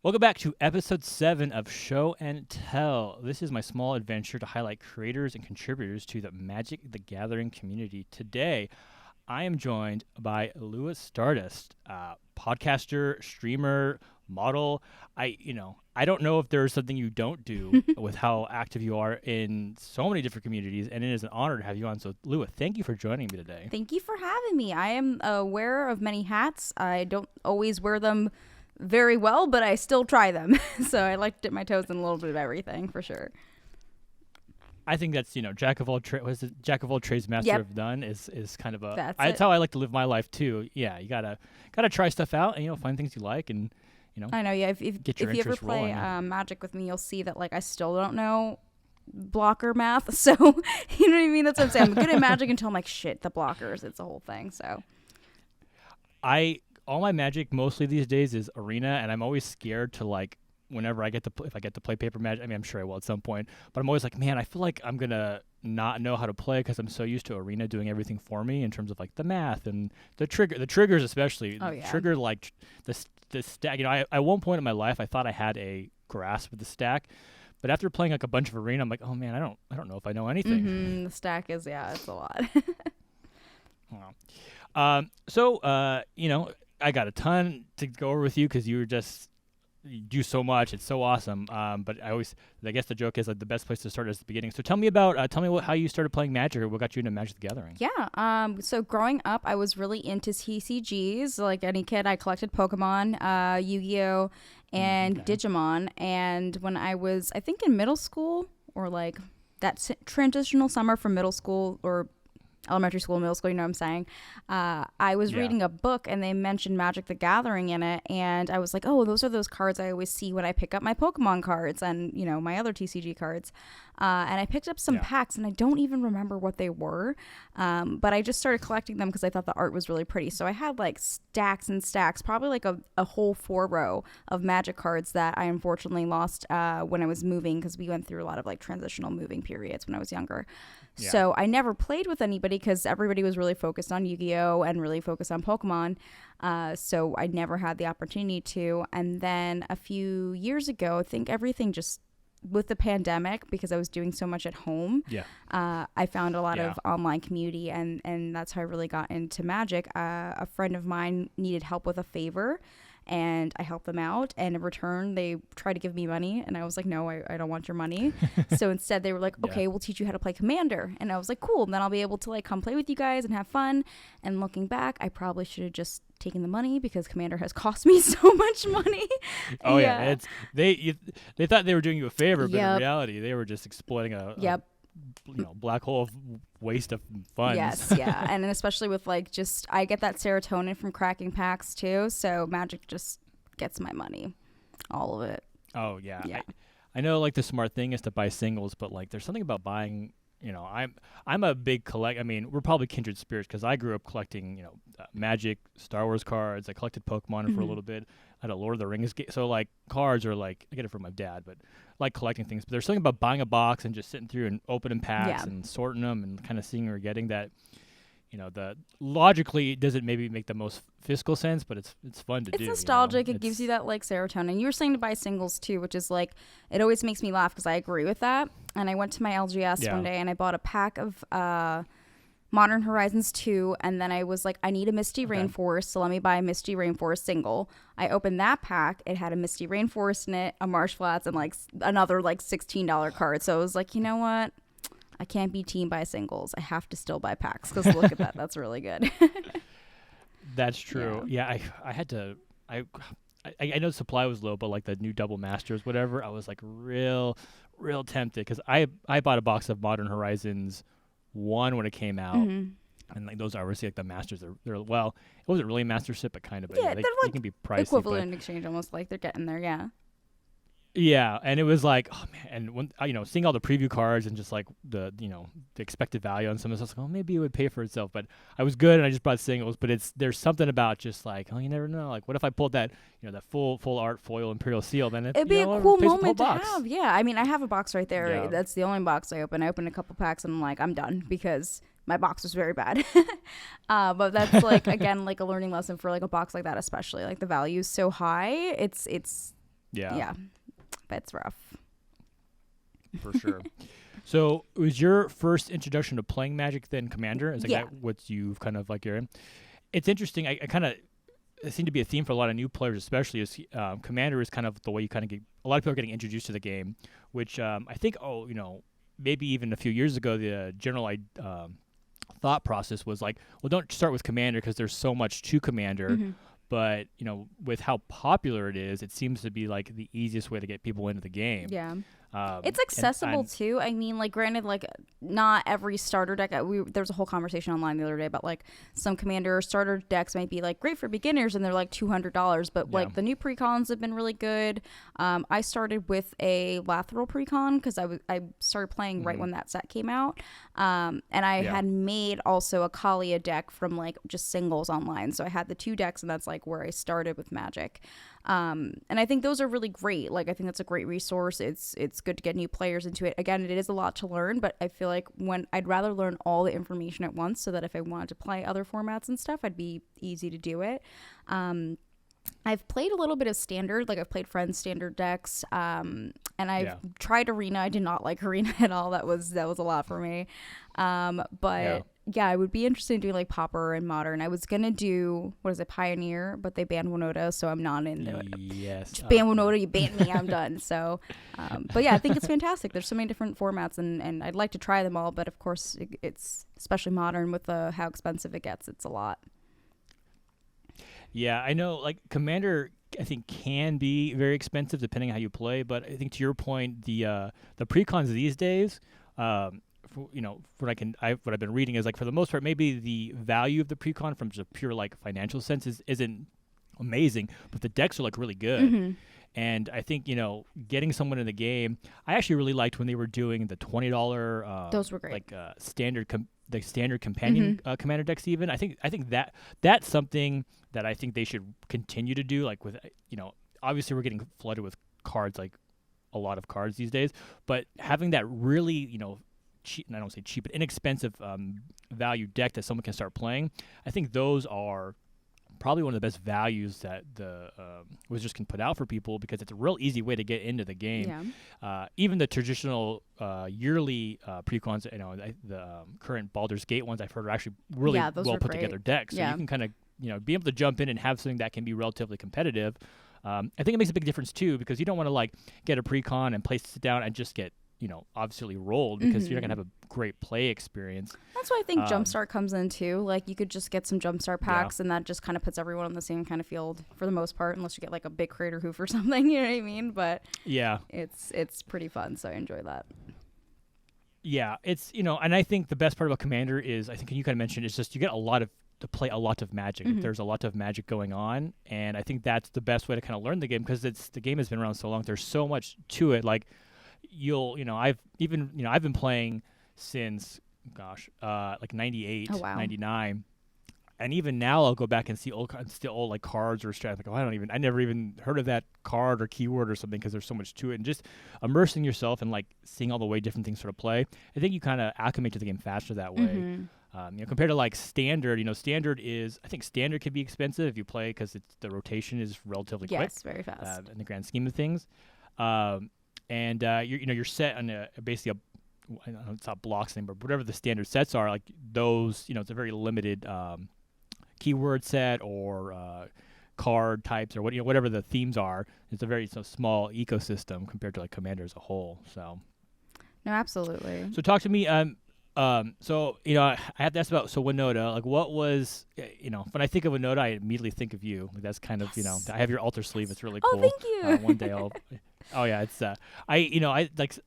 Welcome back to episode 7 of Show and Tell. This is my small adventure to highlight creators and contributors to the Magic the Gathering community. Today, I am joined by Lua Stardust, podcaster, streamer, model. I don't know if there's something you don't do with how active you are in so many different communities, and it is an honor to have you on. So, Lua, thank you for joining me today. Thank you for having me. I am aware of many hats. I don't always wear them very well, but I still try them. So I like to dip my toes in a little bit of everything for sure. I think that's jack of all trades, master of none is kind of a That's how I like to live my life too. Yeah, you gotta try stuff out and find things you like and I know. Yeah, if you ever play rolling. Magic with me, you'll see that I still don't know blocker math. So you know what I mean. That's what I'm saying. I'm good at Magic until I'm like, shit, the blockers. It's a whole thing. So all my Magic mostly these days is Arena, and I'm always scared to whenever I get to if I get to play paper Magic. I mean, I'm sure I will at some point, but I'm always like, man, I feel like I'm gonna not know how to play because I'm so used to Arena doing everything for me in terms of the math and the triggers especially. Oh, yeah. Trigger the stack. At one point in my life, I thought I had a grasp of the stack, but after playing a bunch of Arena, I'm like, oh man, I don't know if I know anything. Mm-hmm. The stack is it's a lot. I got a ton to go over with you because you do so much. It's so awesome. But I guess the joke is the best place to start is the beginning. So tell me how you started playing Magic, or what got you into Magic the Gathering. Yeah. So growing up, I was really into TCGs. Like any kid, I collected Pokemon, Yu-Gi-Oh, and Digimon. And when I was, I think in middle school, or that transitional summer from middle school or elementary school, middle school, you know what I'm saying? I was reading a book and they mentioned Magic the Gathering in it. And I was like, oh, those are those cards I always see when I pick up my Pokemon cards and, my other TCG cards. And I picked up some packs and I don't even remember what they were. But I just started collecting them because I thought the art was really pretty. So I had stacks and stacks, probably a whole 4-row of Magic cards that I unfortunately lost when I was moving because we went through a lot of transitional moving periods when I was younger. Yeah. So I never played with anybody because everybody was really focused on Yu-Gi-Oh! And really focused on Pokemon. So I never had the opportunity to. And then a few years ago, I think everything just, with the pandemic, because I was doing so much at home, I found a lot of online community. And that's how I really got into Magic. A friend of mine needed help with a favor. And I helped them out, and in return they tried to give me money, and I was like, no, I don't want your money. So instead they were like, okay, we'll teach you how to play Commander. And I was like, cool, then I'll be able to come play with you guys and have fun. And looking back, I probably should have just taken the money because Commander has cost me so much money. Oh yeah, they thought they were doing you a favor, but in reality they were just exploiting a black hole of waste of funds. Yes, yeah. And especially with I get that serotonin from cracking packs too, so Magic just gets my money, all of it. Oh yeah. I know the smart thing is to buy singles, but there's something about buying, I'm a big collect. I mean, we're probably kindred spirits because I grew up collecting, Magic, Star Wars cards. I collected Pokemon for a little bit. I had a Lord of the Rings game. So cards are I get it from my dad, but I like collecting things. But there's something about buying a box and just sitting through and opening packs and sorting them and kind of seeing or getting that. The logically it doesn't maybe make the most fiscal sense, but it's fun to do. It's nostalgic. It gives you that serotonin. You were saying to buy singles too, which is it always makes me laugh because I agree with that. And I went to my LGS one day and I bought a pack of Modern Horizons 2, and then I was like, I need a Misty Rainforest, so let me buy a Misty Rainforest single. I opened that pack. It had a Misty Rainforest in it, a Marsh Flats, and another $16 card. So I was like, you know what? I can't be teamed by singles. I have to still buy packs because look at that. That's really good. That's true. Yeah, I had to. I know supply was low, but the new Double Masters, whatever, I was real tempted because I bought a box of Modern Horizons 1 when it came out. Mm-hmm. And those are obviously the masters. They're it wasn't really a mastership, but kind of. Yeah, they can be pricey. Equivalent in exchange, almost they're getting there. Yeah. Yeah, and it was oh man, and when seeing all the preview cards and just the the expected value on some of this, I was like, oh, maybe it would pay for itself. But I was good, and I just bought singles. But there's something about just oh, you never know. What if I pulled that that full art foil Imperial Seal? Then it'd be a cool moment to have. Yeah, I mean, I have a box right there. Yeah. That's the only box I opened. I opened a couple packs, and I'm done because my box was very bad. But that's again a learning lesson for a box like that, especially the value is so high. It's Yeah, that's rough. For sure. So was your first introduction to playing Magic then Commander? Is like Yeah. that what you've kind of like you're in? It's interesting. I kind of it seemed to be a theme for a lot of new players, especially as Commander is kind of the way you kind of get a lot of people are getting introduced to the game, which I think maybe even a few years ago the general thought process was like, well, don't start with Commander because there's so much to Commander. Mm-hmm. But with how popular it is, it seems to be like the easiest way to get people into the game. Yeah. It's accessible too. I mean, like, granted, like, not every starter deck. There was a whole conversation online the other day about like some Commander starter decks might be like great for beginners and they're like $200, but like the new precons have been really good. I started with a Lateral precon because I started playing right when that set came out, and I had made also a Kalia deck from like just singles online. So I had the 2 decks, and that's like where I started with Magic. And I think those are really great. Like, I think that's a great resource. It's good to get new players into it. Again, it is a lot to learn, but I feel like when I'd rather learn all the information at once so that if I wanted to play other formats and stuff, I'd be easy to do it. I've played a little bit of Standard, like I've played Friends Standard decks, and I've tried Arena. I did not like Arena at all. That was a lot for me. But I would be interested in doing like Pauper and Modern. I was gonna do Pioneer, but they banned Winona, so I'm not into it. Yes, just ban Winona, you banned me, I'm done. So, but yeah, I think it's fantastic. There's so many different formats, and I'd like to try them all. But of course, it's especially Modern with how expensive it gets. It's a lot. Yeah, I know. Like Commander, I think can be very expensive depending on how you play. But I think to your point, the precons these days, what I've been reading is like for the most part, maybe the value of the precon from just a pure like financial sense isn't amazing, but the decks are like really good. Mm-hmm. And I think getting someone in the game, I actually really liked when they were doing the $20. Those were great. Like standard companion commander decks. Even I think that's something that I think they should continue to do. Like with obviously we're getting flooded with cards, like a lot of cards these days, but having that really cheap, and I don't say cheap, but inexpensive value deck that someone can start playing, I think those are probably one of the best values that the Wizards can put out for people, because it's a real easy way to get into the game. Even the traditional yearly precons, the current Baldur's Gate ones I've heard are actually really well put together decks. So you can kind of be able to jump in and have something that can be relatively competitive. I think it makes a big difference too, because you don't want to like get a precon and place it down and just get obviously rolled, because you're not gonna have a great play experience. That's why I think Jumpstart comes in too. Like, you could just get some Jumpstart packs, and that just kind of puts everyone on the same kind of field for the most part, unless you get like a big Crater Hoof or something. You know what I mean? But yeah, it's pretty fun, so I enjoy that. Yeah, it's and I think the best part about Commander is, I think you kind of mentioned, it's just you get to play a lot of Magic. There's a lot of Magic going on, and I think that's the best way to kind of learn the game, because the game has been around so long. There's so much to it. Like I've been playing since like 98, 99. And even now I'll go back and see old like cards or strats. Like, I never even heard of that card or keyword or something, because there's so much to it. And just immersing yourself and like seeing all the way different things sort of play, I think you kind of acclimate to the game faster that way. Compared to like Standard, Standard can be expensive if you play, because the rotation is relatively quick. Yes, very fast. In the grand scheme of things. And you're set on basically I don't know, it's not blocks anymore, but whatever the standard sets are, like those, it's a very limited keyword set or card types or whatever the themes are. It's a very small ecosystem compared to like Commander as a whole. So no, absolutely. So talk to me. So I have to ask about Winona. Like, what was when I think of Winona, I immediately think of you. Like, that's kind of I have your altar sleeve. It's really cool. Oh, thank you. One day I'll. Oh yeah, it's I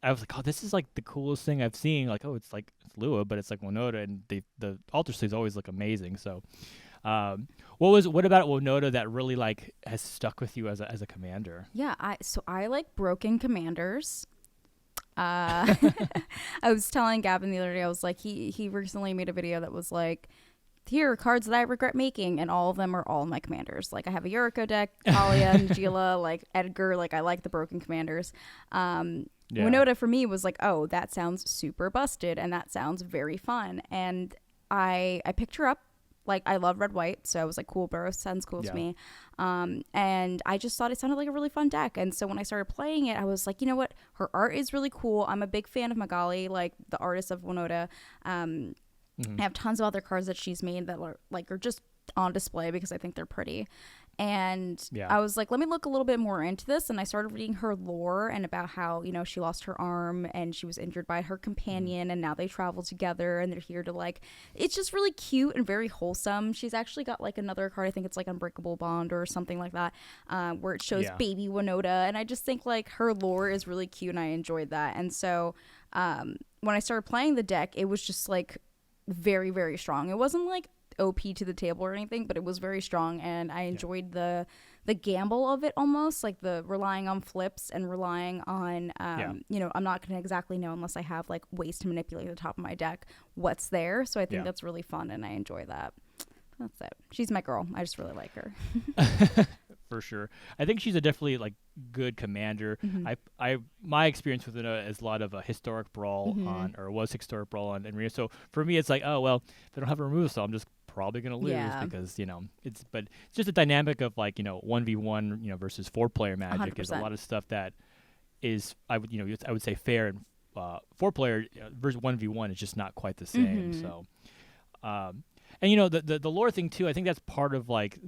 was like, oh, this is like the coolest thing I've seen. Like, oh, it's Lua, but it's like Winona, and the altar sleeves always look amazing. So, what about Winona that really like has stuck with you as a commander? Yeah, I like broken commanders. I was telling Gavin the other day, I was like, he recently made a video that was like, here are cards that I regret making, and all of them are all my commanders. Like, I have a Yuriko deck, Talia, Najila, like Edgar, like I like the broken commanders. Winona for me was like, oh, that sounds super busted, and that sounds very fun. And I picked her up, and I was like, oh, this is like the coolest thing I've seen. Like, I like I love red white, so I was like, cool, Burrow sounds cool to me. And I just thought it sounded like a really fun deck. And so when I started playing it, I was like, you know what, her art is really cool. I'm a big fan of Magali, like the artist of Winona. I have tons of other cards that she's made that are just on display because I think they're pretty. And I was like, let me look a little bit more into this. And I started reading her lore and about how, you know, she lost her arm and she was injured by her companion, and now they travel together and they're here to like, it's just really cute and very wholesome. She's actually got like another card, I think it's like Unbreakable Bond or something like that, where it shows baby Winona. And I just think like her lore is really cute and I enjoyed that. And so when I started playing the deck, it was just like very, very strong. It wasn't like OP to the table or anything, but it was very strong, and I enjoyed the gamble of it, almost like the relying on flips and relying on you know, I'm not going to exactly know unless I have like ways to manipulate the top of my deck what's there. So I think that's really fun and I enjoy that. That's it. She's my girl. I just really like her. For sure. I think she's a definitely like good commander. My experience with it is a lot of a historic brawl on, or was historic brawl on Arena. So for me, it's like, oh well, if I don't have a removal, so I'm just probably gonna lose because, you know, it's just a dynamic of like, you know, 1v1, you know, versus 4-player Magic 100%. is a lot of stuff that is I would say fair, and 4-player versus 1v1 is just not quite the same. So and you know, the lore thing too, I think that's part of like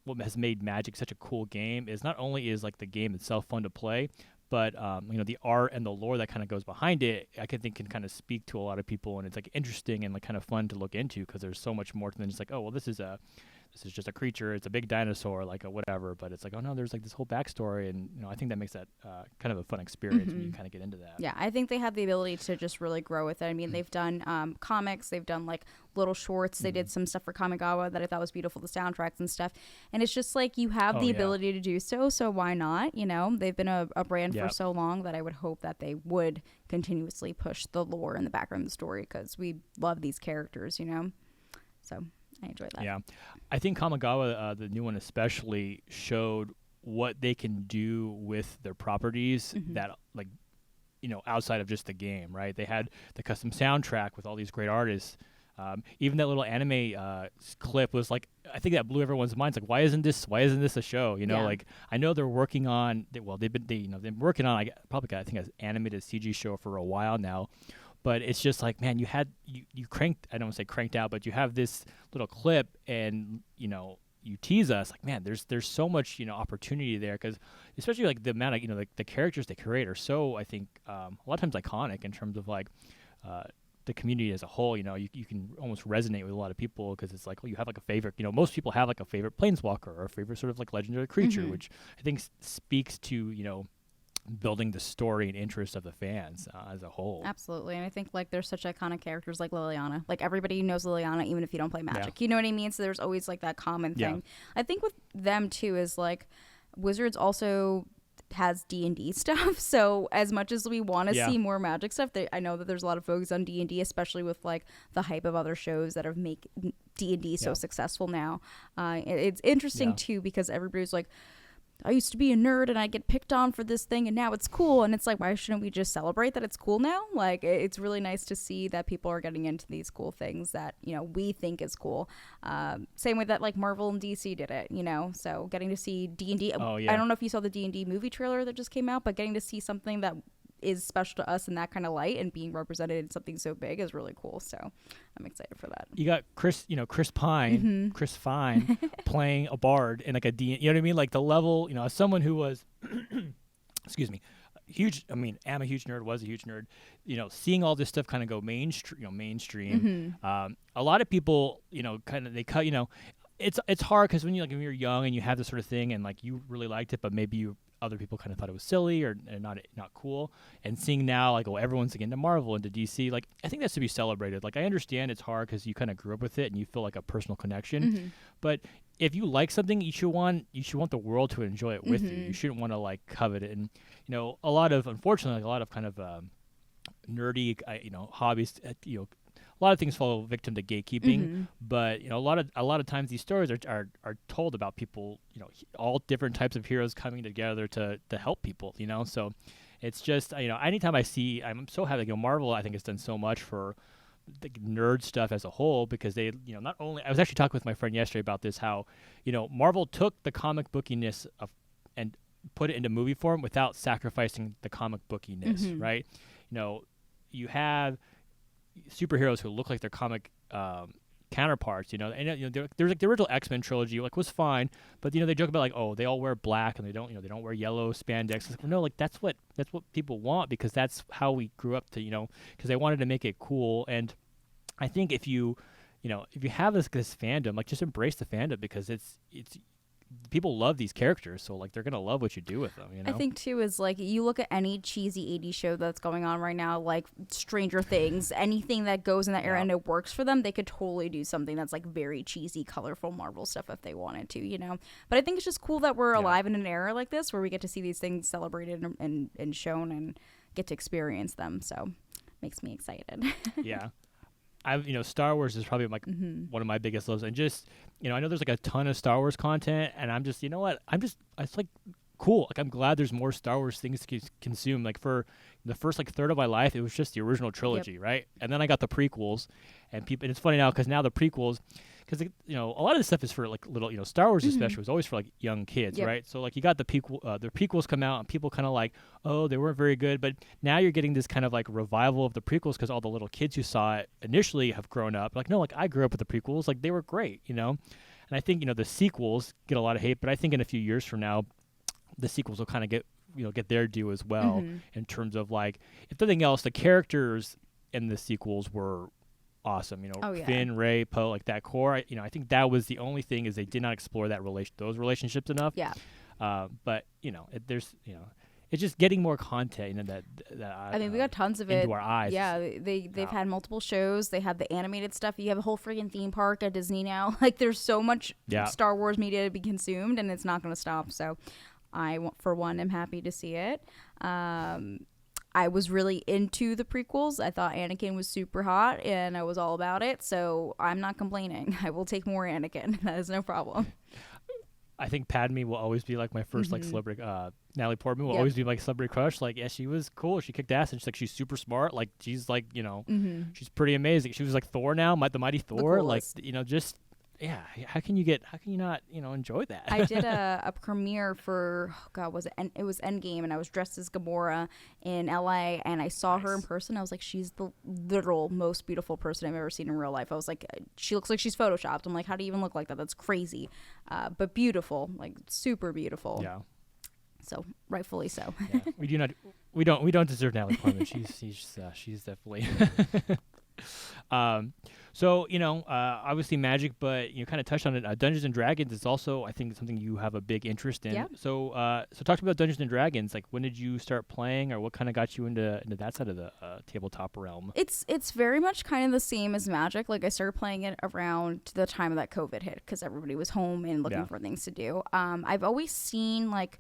what has made Magic such a cool game is not only is like the game itself fun to play, but you know, the art and the lore that kind of goes behind it, I think can kind of speak to a lot of people, and it's like interesting and like kind of fun to look into because there's so much more than just like, oh well, this is just a creature, it's a big dinosaur, like a whatever, but it's like, oh no, there's like this whole backstory, and you know, I think that makes that kind of a fun experience when you kind of get into that. Yeah, I think they have the ability to just really grow with it. I mean, they've done comics, they've done like little shorts, they did some stuff for Kamagawa that I thought was beautiful, the soundtracks and stuff, and it's just like you have the ability to do so why not? You know, they've been a brand for so long that I would hope that they would continuously push the lore in the background of the story because we love these characters, you know, so I enjoy that. Yeah, I think Kamagawa, the new one especially, showed what they can do with their properties that, like, you know, outside of just the game, right? They had the custom soundtrack with all these great artists. Even that little anime clip was like, I think that blew everyone's minds. Like, why isn't this a show? You know, like, I know they're working on. They've been working on. I think an animated CG show for a while now. But it's just like, man, you cranked, I don't want to say cranked out, but you have this little clip and, you know, you tease us like, man, there's so much, you know, opportunity there, because especially like the amount of, you know, like the characters they create are so, I think, a lot of times iconic in terms of like the community as a whole. You know, you can almost resonate with a lot of people because it's like, oh, you have like a favorite, you know, most people have like a favorite planeswalker or a favorite sort of like legendary creature, which I think speaks to, you know, building the story and interest of the fans as a whole. Absolutely. And I think like there's such iconic characters like Liliana. Like everybody knows Liliana even if you don't play Magic. You know what I mean? So there's always like that common thing. I think with them too is like Wizards also has D&D stuff. So as much as we want to see more Magic stuff, I know that there's a lot of focus on D&D, especially with like the hype of other shows that have make D&D so successful now. It's interesting too because everybody's like, I used to be a nerd and I get picked on for this thing and now it's cool. And it's like, why shouldn't we just celebrate that it's cool now? Like, it's really nice to see that people are getting into these cool things that, you know, we think is cool. Same way that like Marvel and DC did it, you know, so getting to see D&D. I don't know if you saw the D&D movie trailer that just came out, but getting to see something that is special to us in that kind of light and being represented in something so big is really cool. So I'm excited for that. You got Chris Pine, Chris Fine playing a bard in like a D, you know what I mean? Like the level, you know, as someone who was, excuse me, huge, I mean, am a huge nerd, was a huge nerd, you know, seeing all this stuff kind of go mainstream, a lot of people, you know, kind of, they cut, you know, it's hard because when you're young and you have this sort of thing and like you really liked it, but maybe other people kind of thought it was silly or not cool. And seeing now, like, oh, everyone's like into Marvel, into DC, like, I think that's to be celebrated. Like, I understand it's hard because you kind of grew up with it and you feel like a personal connection. But if you like something, you should want the world to enjoy it with you. You shouldn't want to like covet it. And you know, unfortunately, a lot of kind of nerdy, you know, hobbies, you know, a lot of things fall victim to gatekeeping, but you know, a lot of times these stories are told about people, you know, all different types of heroes coming together to help people, you know. So it's just, you know, anytime I'm so happy, you know, Marvel I think has done so much for the nerd stuff as a whole, because they, not only, I was actually talking with my friend yesterday about this, how, Marvel took the comic bookiness of and put it into movie form without sacrificing the comic bookiness, right? You have superheroes who look like their comic counterparts, and there's like the original X-Men trilogy, like, was fine, but they joke about, like, oh, they all wear black and they don't wear yellow spandex. It's like, no, like, that's what people want, because that's how we grew up to, because they wanted to make it cool. And I think if you have this fandom, like, just embrace the fandom, because it's people love these characters, so, like, they're gonna love what you do with them. I think too is, like, you look at any cheesy 80s show that's going on right now, like Stranger Things, anything that goes in that era and it works for them, they could totally do something that's like very cheesy, colorful Marvel stuff if they wanted to. But I think it's just cool that we're alive in an era like this where we get to see these things celebrated and shown and get to experience them. So makes me excited. Yeah. Star Wars is probably like one of my biggest loves, and just I know there's like a ton of Star Wars content, and I'm just it's like cool. Like, I'm glad there's more Star Wars things to consume. Like, for the first like third of my life, it was just the original trilogy, right? And then I got the prequels, and it's funny now, because now the prequels, because a lot of this stuff is for like little, Star Wars especially was always for like young kids, right? So, like, you got the prequels come out, and people kind of like, oh, they weren't very good, but now you're getting this kind of like revival of the prequels, because all the little kids who saw it initially have grown up. Like, no, like, I grew up with the prequels, like, they were great, And I think the sequels get a lot of hate, but I think in a few years from now, the sequels will kind of get their due as well, in terms of, like, if nothing else, the characters in the sequels were awesome. Finn, Rey, Poe, like that core. I think that was the only thing, is they did not explore those relationships enough. Yeah. But it's just getting more content. I mean, we got tons of into our eyes. Yeah, they've had multiple shows. They had the animated stuff. You have a whole freaking theme park at Disney now. Like, there's so much Star Wars media to be consumed, and it's not going to stop. So, I, for one, am happy to see it. I was really into the prequels. I thought Anakin was super hot, and I was all about it. So I'm not complaining. I will take more Anakin. That is no problem. I think Padme will always be like my first like celebrity. Natalie Portman will always be my celebrity crush. Like, yeah, she was cool. She kicked ass, and she's super smart. Like, she's like, she's pretty amazing. She was like Thor now, the mighty Thor. Like, just. Yeah, how can you not, enjoy that? I did a premiere for, it was Endgame, and I was dressed as Gamora in LA, and I saw her in person. I was like, she's the literal most beautiful person I've ever seen in real life. I was like, she looks like she's photoshopped. I'm like, how do you even look like that? That's crazy. But beautiful, like, super beautiful. Yeah. So rightfully so. Yeah. We don't deserve Natalie Portman. She's definitely. So, obviously magic, but you kind of touched on it. Dungeons and Dragons is also, I think, something you have a big interest in. Yeah. So talk to me about Dungeons and Dragons. Like, when did you start playing, or what kind of got you into that side of the tabletop realm? It's very much kind of the same as magic. Like, I started playing it around the time of that COVID hit, because everybody was home and looking for things to do. I've always seen, like,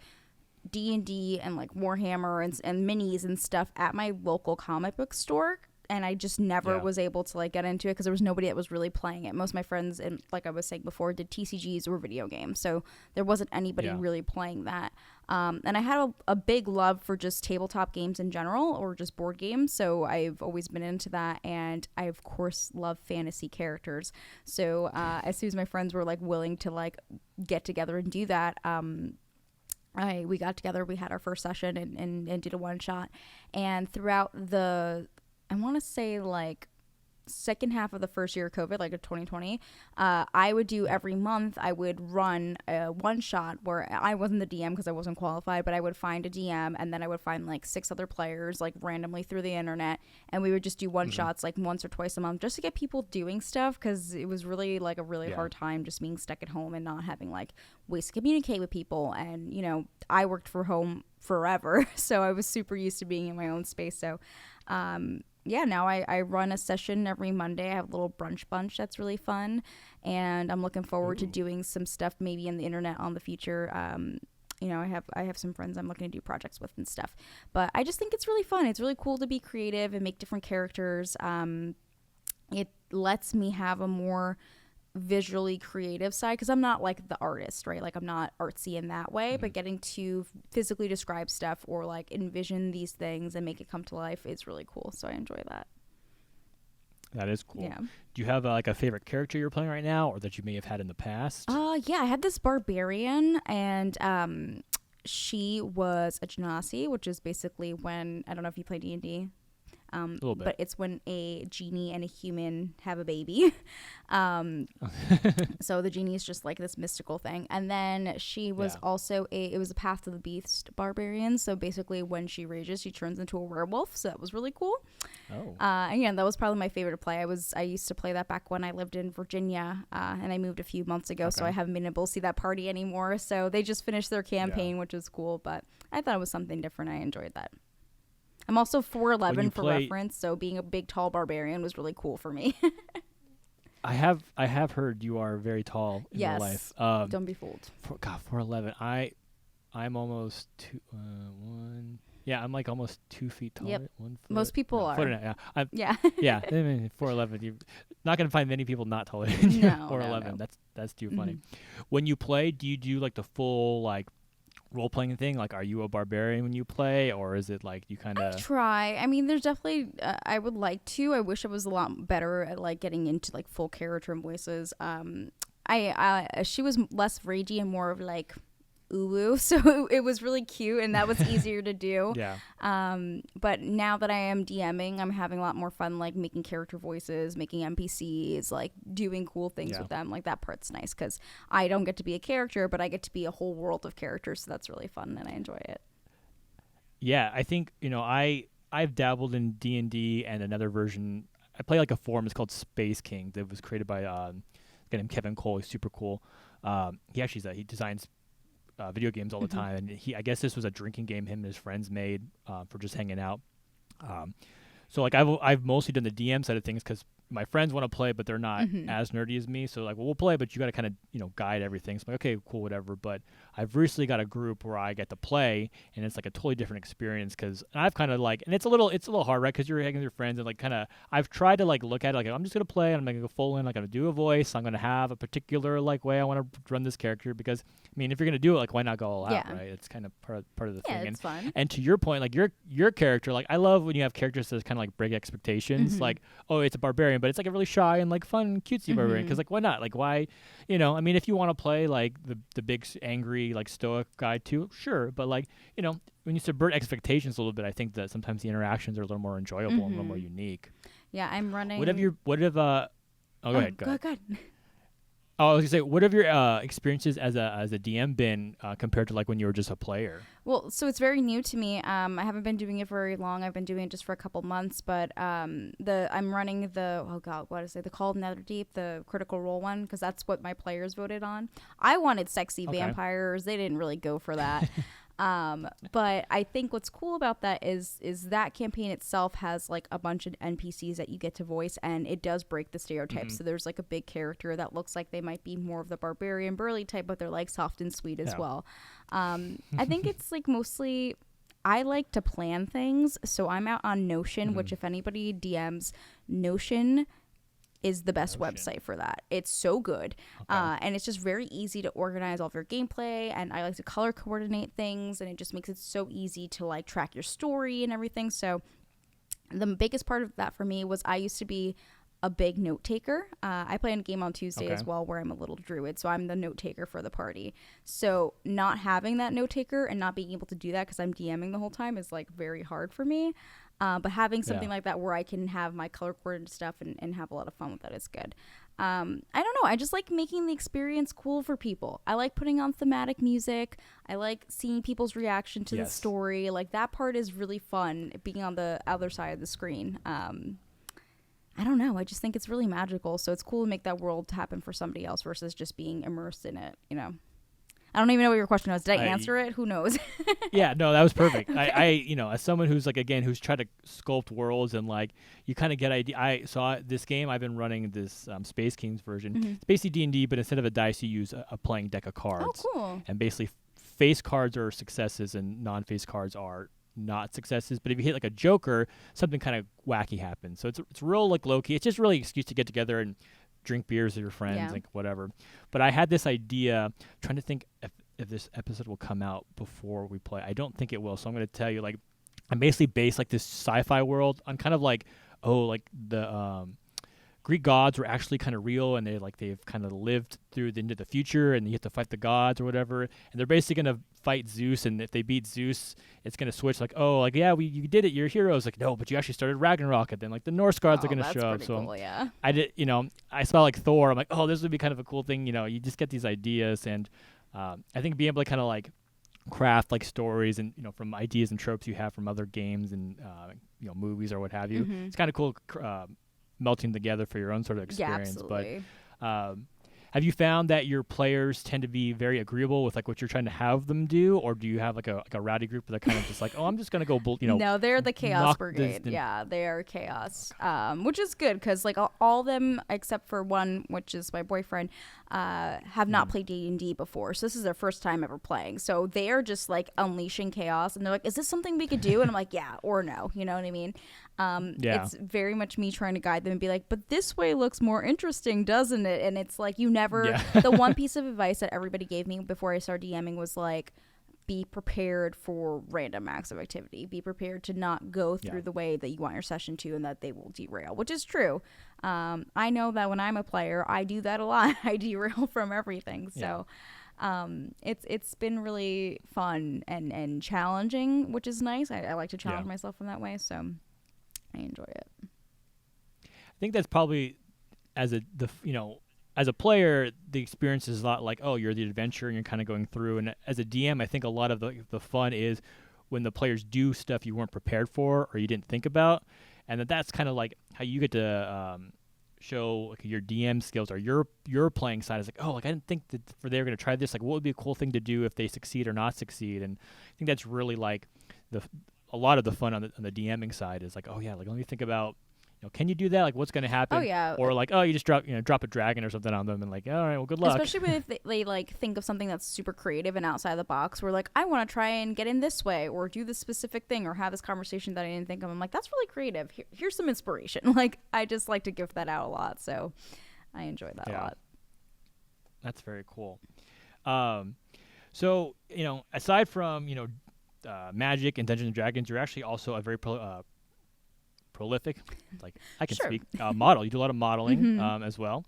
D&D and like Warhammer and minis and stuff at my local comic book store, and I just never was able to like get into it because there was nobody that was really playing it. Most of my friends, and like I was saying before, did TCGs or video games, so there wasn't anybody really playing that. And I had a big love for just tabletop games in general, or just board games, so I've always been into that. And I of course love fantasy characters, so as soon as my friends were like willing to like get together and do that, we got together, we had our first session and did a one shot. And throughout I want to say like second half of the first year of COVID, like of 2020, I would do every month, I would run a one shot where I wasn't the DM because I wasn't qualified, but I would find a DM, and then I would find like 6 other players like randomly through the internet, and we would just do one shots like once or twice a month just to get people doing stuff, because it was really like a really hard time just being stuck at home and not having like ways to communicate with people. And I worked from home forever, so I was super used to being in my own space. So now I run a session every Monday. I have a little brunch bunch that's really fun, and I'm looking forward to doing some stuff maybe in the internet on the future. I have some friends I'm looking to do projects with and stuff, but I just think it's really fun. It's really cool to be creative and make different characters. It lets me have a more visually creative side, because I'm not like the artist, right? Like, I'm not artsy in that way, but getting to physically describe stuff or like envision these things and make it come to life is really cool. So I enjoy that. That is cool. Yeah. Do you have like a favorite character you're playing right now, or that you may have had in the past? Yeah, I had this barbarian, and she was a genasi, which is basically when, I don't know if you play D&D. A little bit. But it's when a genie and a human have a baby. So the genie is just like this mystical thing. And then she was also it was a Path to the Beast barbarian. So basically when she rages, she turns into a werewolf. So that was really cool. Oh. And yeah, that was probably my favorite to play. I used to play that back when I lived in Virginia, and I moved a few months ago. So I haven't been able to see that party anymore. So they just finished their campaign, which was cool. But I thought it was something different. I enjoyed that. I'm also 4'11" for reference, so being a big, tall barbarian was really cool for me. I have heard you are very tall in real life. Don't be fooled. 4'11". I'm almost one. Yeah, I'm like almost 2 feet tall. Yep. 1 foot. Most people are. Foot and a, Yeah. yeah. I mean, 4'11". You're not gonna find many people not taller than you. No, 4'11". no. That's too funny. When you play, do you do like the full like role playing thing? Like, are you a barbarian when you play, or is it like you kind of try? I mean, there's definitely I would like to. I wish I was a lot better at like getting into like full character and voices. She was less ragey and more of like uwu, so it was really cute, and that was easier to do. Yeah. But now that I am DMing, I'm having a lot more fun, like making character voices, making NPCs, like doing cool things with them. Like that part's nice because I don't get to be a character, but I get to be a whole world of characters, so that's really fun and I enjoy it. Yeah, I think I've dabbled in D&D and another version. I play like a form. It's called Space King. That was created by a guy named Kevin Cole. He's super cool. He designs video games all the time, and I guess this was a drinking game him and his friends made for just hanging out. So like I've mostly done the DM side of things because my friends want to play, but they're not as nerdy as me. So like, well, we'll play, but you got to kind of guide everything. So I'm like, okay, cool, whatever. But I've recently got a group where I get to play, and it's like a totally different experience because I've kind of like, and it's a little hard, right? Because you're hanging with your friends and like kind of I've tried to like look at it like I'm just gonna play and I'm gonna go full in, like I'm gonna do a voice, I'm gonna have a particular like way I want to run this character because I mean if you're gonna do it, like why not go all out, right? It's kind of part of the thing. It's fun. And to your point, like your character, like I love when you have characters that kind of like break expectations. Like, oh, it's a barbarian, but it's like a really shy and like fun, cutesy barbarian. Because like, why not? Like, why? I mean, if you want to play like the big angry like stoic guy too, sure. But like, when you subvert expectations a little bit, I think that sometimes the interactions are a little more enjoyable and a little more unique. Yeah, I'm running. Go ahead. Go ahead. Oh, I was gonna say, what have your experiences as a DM been compared to like when you were just a player? Well, so it's very new to me. I haven't been doing it very long. I've been doing it just for a couple months. But I'm running the Call of Netherdeep, the Critical Role one, because that's what my players voted on. I wanted sexy vampires. They didn't really go for that. But I think what's cool about that is that campaign itself has like a bunch of NPCs that you get to voice, and it does break the stereotypes. So there's like a big character that looks like they might be more of the barbarian burly type, but they're like soft and sweet as well. I think it's like mostly I like to plan things, so I'm out on Notion, which if anybody DMs, Notion is the best website for that. It's so good. And it's just very easy to organize all of your gameplay, and I like to color coordinate things, and it just makes it so easy to like track your story and everything. So the biggest part of that for me was I used to be a big note taker. I play in a game on Tuesday as well where I'm a little druid, so I'm the note taker for the party. So not having that note taker and not being able to do that because I'm DMing the whole time is like very hard for me. But having something like that where I can have my color coordinated stuff and have a lot of fun with that is good. I don't know. I just like making the experience cool for people. I like putting on thematic music. I like seeing people's reaction to the story. Like that part is really fun, being on the other side of the screen. I don't know. I just think it's really magical. So it's cool to make that world happen for somebody else versus just being immersed in it, I don't even know what your question was. Did I answer it? Who knows? Yeah, no, that was perfect. Okay. I as someone who's like, again, who's tried to sculpt worlds and like, you kind of get idea. I saw this game. I've been running this Space Kings version. It's basically D&D, but instead of a dice, you use a playing deck of cards. Oh, cool. And basically face cards are successes and non-face cards are not successes. But if you hit like a joker, something kind of wacky happens. So it's real like low-key. It's just really an excuse to get together and drink beers with your friends, like whatever. But I had this idea, trying to think if this episode will come out before we play. I don't think it will. So I'm going to tell you, like, I basically based like this sci-fi world on kind of like, the Greek gods were actually kind of real, and they've kind of lived through into the future, and you have to fight the gods or whatever. And they're basically gonna fight Zeus, and if they beat Zeus, it's gonna switch like, oh, like yeah, you did it, you're heroes. Like no, but you actually started Ragnarok, and then like the Norse gods are gonna that's show up. pretty So cool, yeah. I did, I saw like Thor. I'm like, oh, this would be kind of a cool thing. You just get these ideas, and I think being able to kind of like craft like stories and from ideas and tropes you have from other games and movies or what have you. It's kind of cool melting together for your own sort of experience. Yeah, absolutely. But have you found that your players tend to be very agreeable with like what you're trying to have them do, or do you have like a rowdy group that kind of just like, oh, I'm just gonna go No, they're the chaos brigade. Yeah, they are chaos, which is good because like all of them except for one, which is my boyfriend, have not played D&D before, so this is their first time ever playing. So they are just like unleashing chaos, and they're like, is this something we could do? And I'm like, yeah or no, you know what I mean? It's very much me trying to guide them and be like, but this way looks more interesting, doesn't it? And it's like, you never the one piece of advice that everybody gave me before I started DMing was like, be prepared for random acts of activity. Be prepared to not go through the way that you want your session to, and that they will derail, which is true. I know that when I'm a player, I do that a lot. I derail from everything. So it's been really fun and challenging, which is nice. I like to challenge myself in that way, so I enjoy it. I think that's probably as a player, the experience is a lot like, oh, you're the adventurer and you're kind of going through. And as a DM, I think a lot of the fun is when the players do stuff you weren't prepared for or you didn't think about, and that's kind of like how you get to show like your DM skills or your playing side is like, oh, like I didn't think that they were going to try this. Like, what would be a cool thing to do if they succeed or not succeed? And I think that's really like a lot of the fun on the DMing side is like, oh yeah, like let me think about, can you do that? Like, what's going to happen? Oh yeah. Or like, oh, you just drop a dragon or something on them, and like, all right, well, good luck. Especially if they like think of something that's super creative and outside the box. We're like, I want to try and get in this way, or do this specific thing, or have this conversation that I didn't think of. I'm like, that's really creative. Here's some inspiration. Like, I just like to give that out a lot, so I enjoy that a lot. That's very cool. So aside from Magic and Dungeons and Dragons, you're actually also a very prolific, like I can speak, model. You do a lot of modeling as well.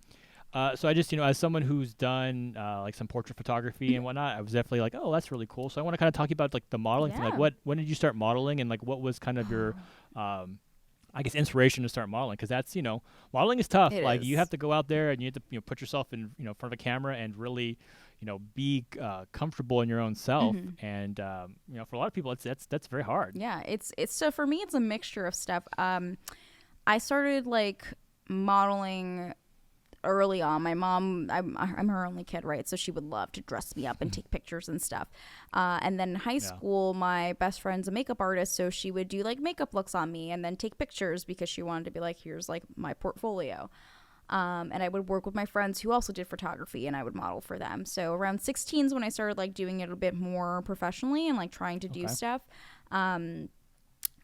So I just, as someone who's done like some portrait photography and whatnot, I was definitely like, oh, that's really cool. So I want to kind of talk about like the modeling thing. Like when did you start modeling, and like what was kind of your, I guess, inspiration to start modeling? Because that's, modeling is tough. Like you have to go out there and you have to, put yourself in, front of a camera and really, be comfortable in your own self. And, for a lot of people, that's very hard. Yeah, it's so for me, it's a mixture of stuff. I started like modeling early on. My mom, I'm her only kid, right? So she would love to dress me up and take pictures and stuff. And then in high school, my best friend's a makeup artist, so she would do like makeup looks on me and then take pictures because she wanted to be like, here's like my portfolio. And I would work with my friends who also did photography, and I would model for them. So around 16 is when I started like doing it a bit more professionally and like trying to do stuff.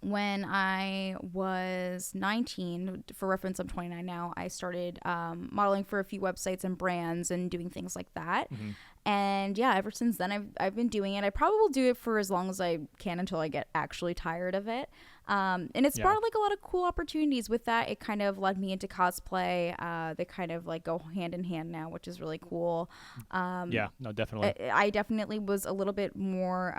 When I was 19, for reference, I'm 29 now, I started modeling for a few websites and brands and doing things like that. And yeah, ever since then, I've been doing it. I probably will do it for as long as I can until I get actually tired of it. And it's brought like a lot of cool opportunities with that. It kind of led me into cosplay. They kind of like go hand in hand now, which is really cool. Yeah, no, definitely. I definitely was a little bit more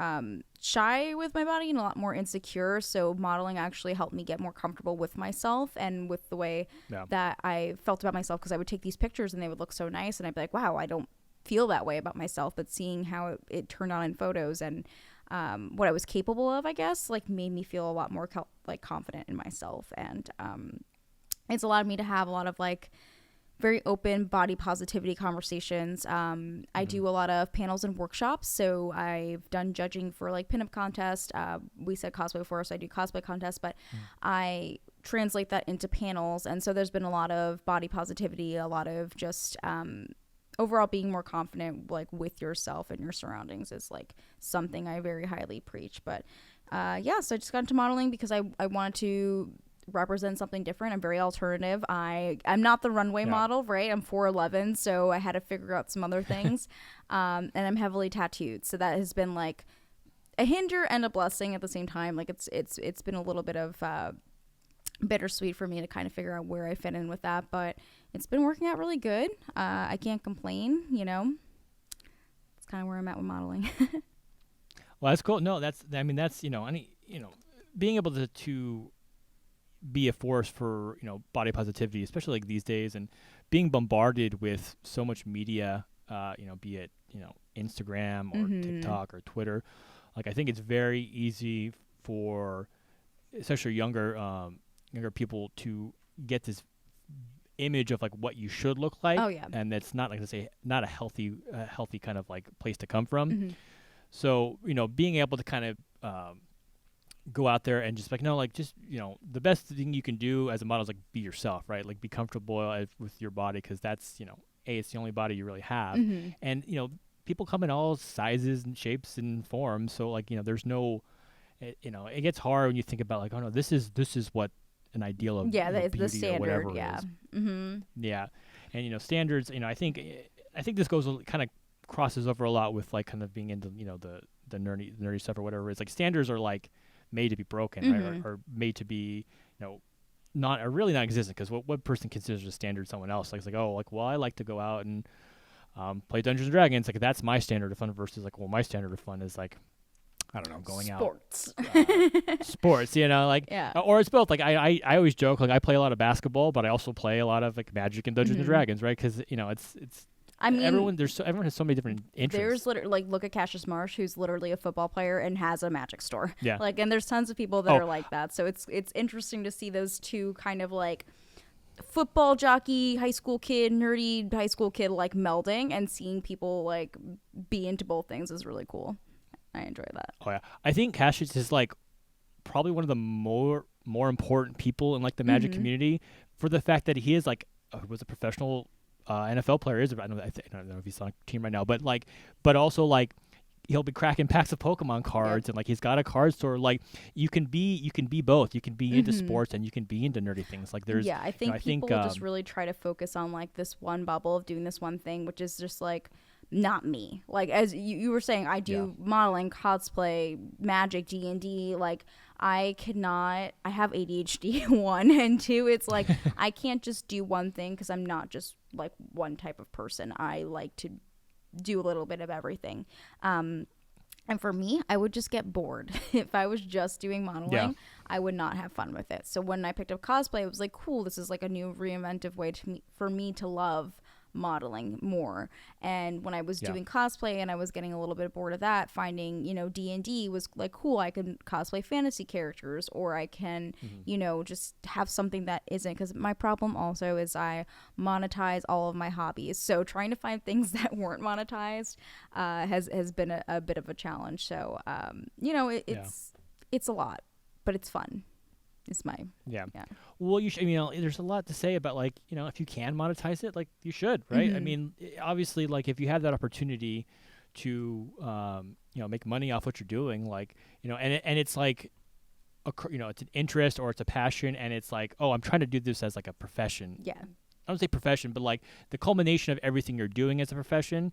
shy with my body and a lot more insecure. So modeling actually helped me get more comfortable with myself and with the way that I felt about myself, because I would take these pictures and they would look so nice, and I'd be like, wow, I don't feel that way about myself. But seeing how it turned out in photos and what I was capable of, I guess, like made me feel a lot more like confident in myself. And it's allowed me to have a lot of like very open body positivity conversations. I do a lot of panels and workshops. So I've done judging for like pinup contest. We said cosplay before, so I do cosplay contests, but I translate that into panels. And so there's been a lot of body positivity, a lot of just overall being more confident like with yourself and your surroundings is like something I very highly preach. But so I just got into modeling because I wanted to represent something different. I'm very alternative. I'm not the runway model, right? I'm 4'11", so I had to figure out some other things. And I'm heavily tattooed, so that has been like a hinder and a blessing at the same time. Like it's been a little bit of bittersweet for me to kind of figure out where I fit in with that, but it's been working out really good. I can't complain, you know. It's kind of where I'm at with modeling. Well, that's cool. No, that's being able to be a force for body positivity, especially like these days, and being bombarded with so much media, be it Instagram or TikTok or Twitter. Like I think it's very easy for especially younger people to get this image of like what you should look like. Oh, yeah. And that's not, like to say, not a healthy kind of like place to come from. Mm-hmm. So being able to kind of go out there and just like just the best thing you can do as a model is like be yourself, right? Like be comfortable with your body, because that's it's the only body you really have. Mm-hmm. And people come in all sizes and shapes and forms, so like there's no it gets hard when you think about like, oh no, this is what an ideal of the beauty standard, or whatever yeah. is. Mm-hmm. Yeah. And standards, I think this goes kind of crosses over a lot with like kind of being into the nerdy stuff or whatever. It's like standards are like made to be broken, right? Or made to be really not existent, because what person considers a standard someone else? Like it's like, oh, like, well, I like to go out and play Dungeons and Dragons. Like that's my standard of fun, versus like, well, my standard of fun is like, I don't know, going sports. out. Sports, like, yeah. Or it's both. Like I always joke, like I play a lot of basketball, but I also play a lot of like Magic and Dungeons and Dragons, right? Because it's. I mean, everyone has so many different interests. There's literally, like, look at Cassius Marsh, who's literally a football player and has a magic store. Yeah. Like, and there's tons of people that are like that. So it's interesting to see those two kind of like football jockey, high school kid, nerdy high school kid, like melding, and seeing people like be into both things is really cool. I enjoy that. Oh yeah, I think Cassius is like probably one of the more important people in like the Magic community, for the fact that he is like was a professional NFL player. I don't know if he's on a team right now, but also like he'll be cracking packs of Pokemon cards, and like he's got a card store. Like you can be both. You can be into sports and you can be into nerdy things. Like there's I think people just really try to focus on like this one bubble of doing this one thing, which is just like not me. Like as you were saying, I do modeling, cosplay, Magic, D&D. Like I have ADHD, 1, and 2, it's like I can't just do one thing, because I'm not just like one type of person. I like to do a little bit of everything. And for me, I would just get bored. If I was just doing modeling, I would not have fun with it. So when I picked up cosplay, it was like, cool, this is like a new reinventive way for me to love modeling more. And when I was doing cosplay and I was getting a little bit bored of that, finding D&D was like, cool, I can cosplay fantasy characters, or I can just have something that isn't, because my problem also is I monetize all of my hobbies, so trying to find things that weren't monetized has been a bit of a challenge. So it's a lot, but it's fun. It's my Well, you should. There's a lot to say about like if you can monetize it, like you should, right? I mean, obviously, like if you have that opportunity to make money off what you're doing, like and it's like it's an interest or it's a passion, and it's like, oh, I'm trying to do this as like a profession. Yeah. I don't say profession, but like the culmination of everything you're doing as a profession.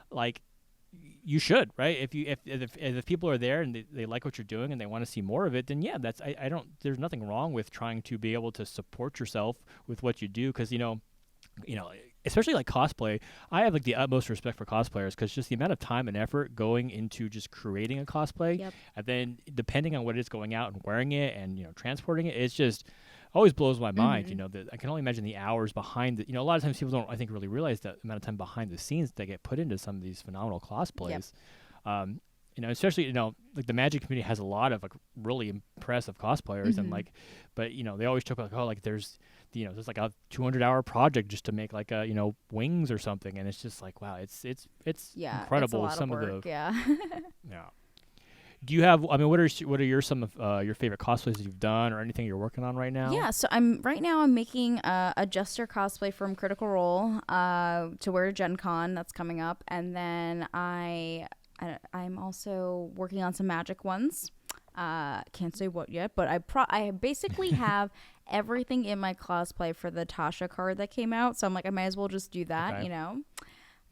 Like. You should, right? If people are there and they like what you're doing and they want to see more of it, then that's I don't. There's nothing wrong with trying to be able to support yourself with what you do, because especially like cosplay, I have like the utmost respect for cosplayers, because just the amount of time and effort going into just creating a cosplay, and then depending on what it is, going out and wearing it and transporting it, it's just always blows my mind. I can only imagine the hours behind it. A lot of times people don't, I think, really realize the amount of time behind the scenes that get put into some of these phenomenal cosplays. Especially like the Magic community has a lot of like really impressive cosplayers, and like, but they always joke like, oh, like there's there's like a 200-hour project just to make like a wings or something, and it's just like, wow, it's incredible. It's a lot of work, yeah. Do you have? I mean, what are some of your favorite cosplays you've done, or anything you're working on right now? Yeah, so I'm making a Jester cosplay from Critical Role to wear Gen Con that's coming up, and then I'm also working on some Magic ones. Can't say what yet, but I basically have everything in my cosplay for the Tasha card that came out, so I'm like, I might as well just do that,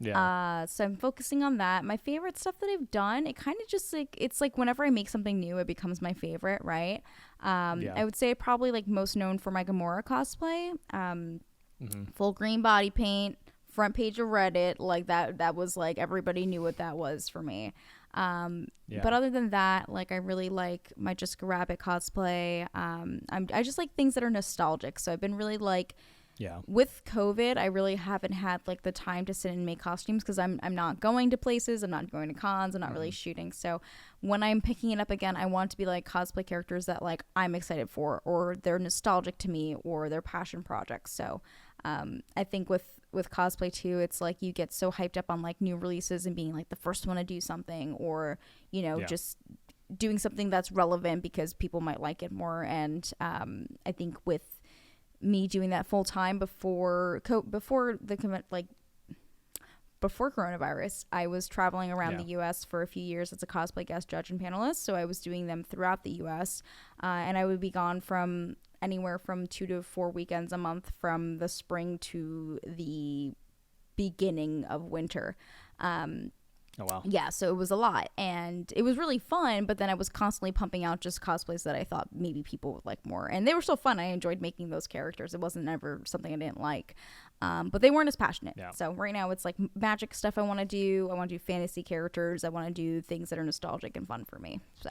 Yeah. So I'm focusing on that. My favorite stuff that I've done, it kind of just like, it's like whenever I make something new, it becomes my favorite, right? Yeah. I would say probably like most known for my Gamora cosplay. Mm-hmm. Full green body paint, front page of Reddit, like that was like everybody knew what that was for me. Yeah. But other than that, like I really like my Jessica Rabbit cosplay. I just like things that are nostalgic. So I've been really like, Yeah. with COVID, I really haven't had like the time to sit and make costumes because I'm not going to places, I'm not going to cons, I'm not really shooting. So when I'm picking it up again, I want to be like cosplay characters that like I'm excited for, or they're nostalgic to me, or they're passion projects. So I think with cosplay too, it's like you get so hyped up on like new releases and being like the first one to do something, or Yeah. just doing something that's relevant because people might like it more. And I think with me doing that full time before coronavirus, I was traveling around the U.S. for a few years as a cosplay guest judge and panelist. So I was doing them throughout the U.S. And I would be gone from anywhere from 2 to 4 weekends a month from the spring to the beginning of winter. Oh wow. Yeah, so it was a lot, and it was really fun, but then I was constantly pumping out just cosplays that I thought maybe people would like more, and they were still fun. I enjoyed making those characters. It wasn't ever something I didn't like, but they weren't as passionate. Yeah. So right now it's like magic stuff I want to do. I want to do fantasy characters. I want to do things that are nostalgic and fun for me. So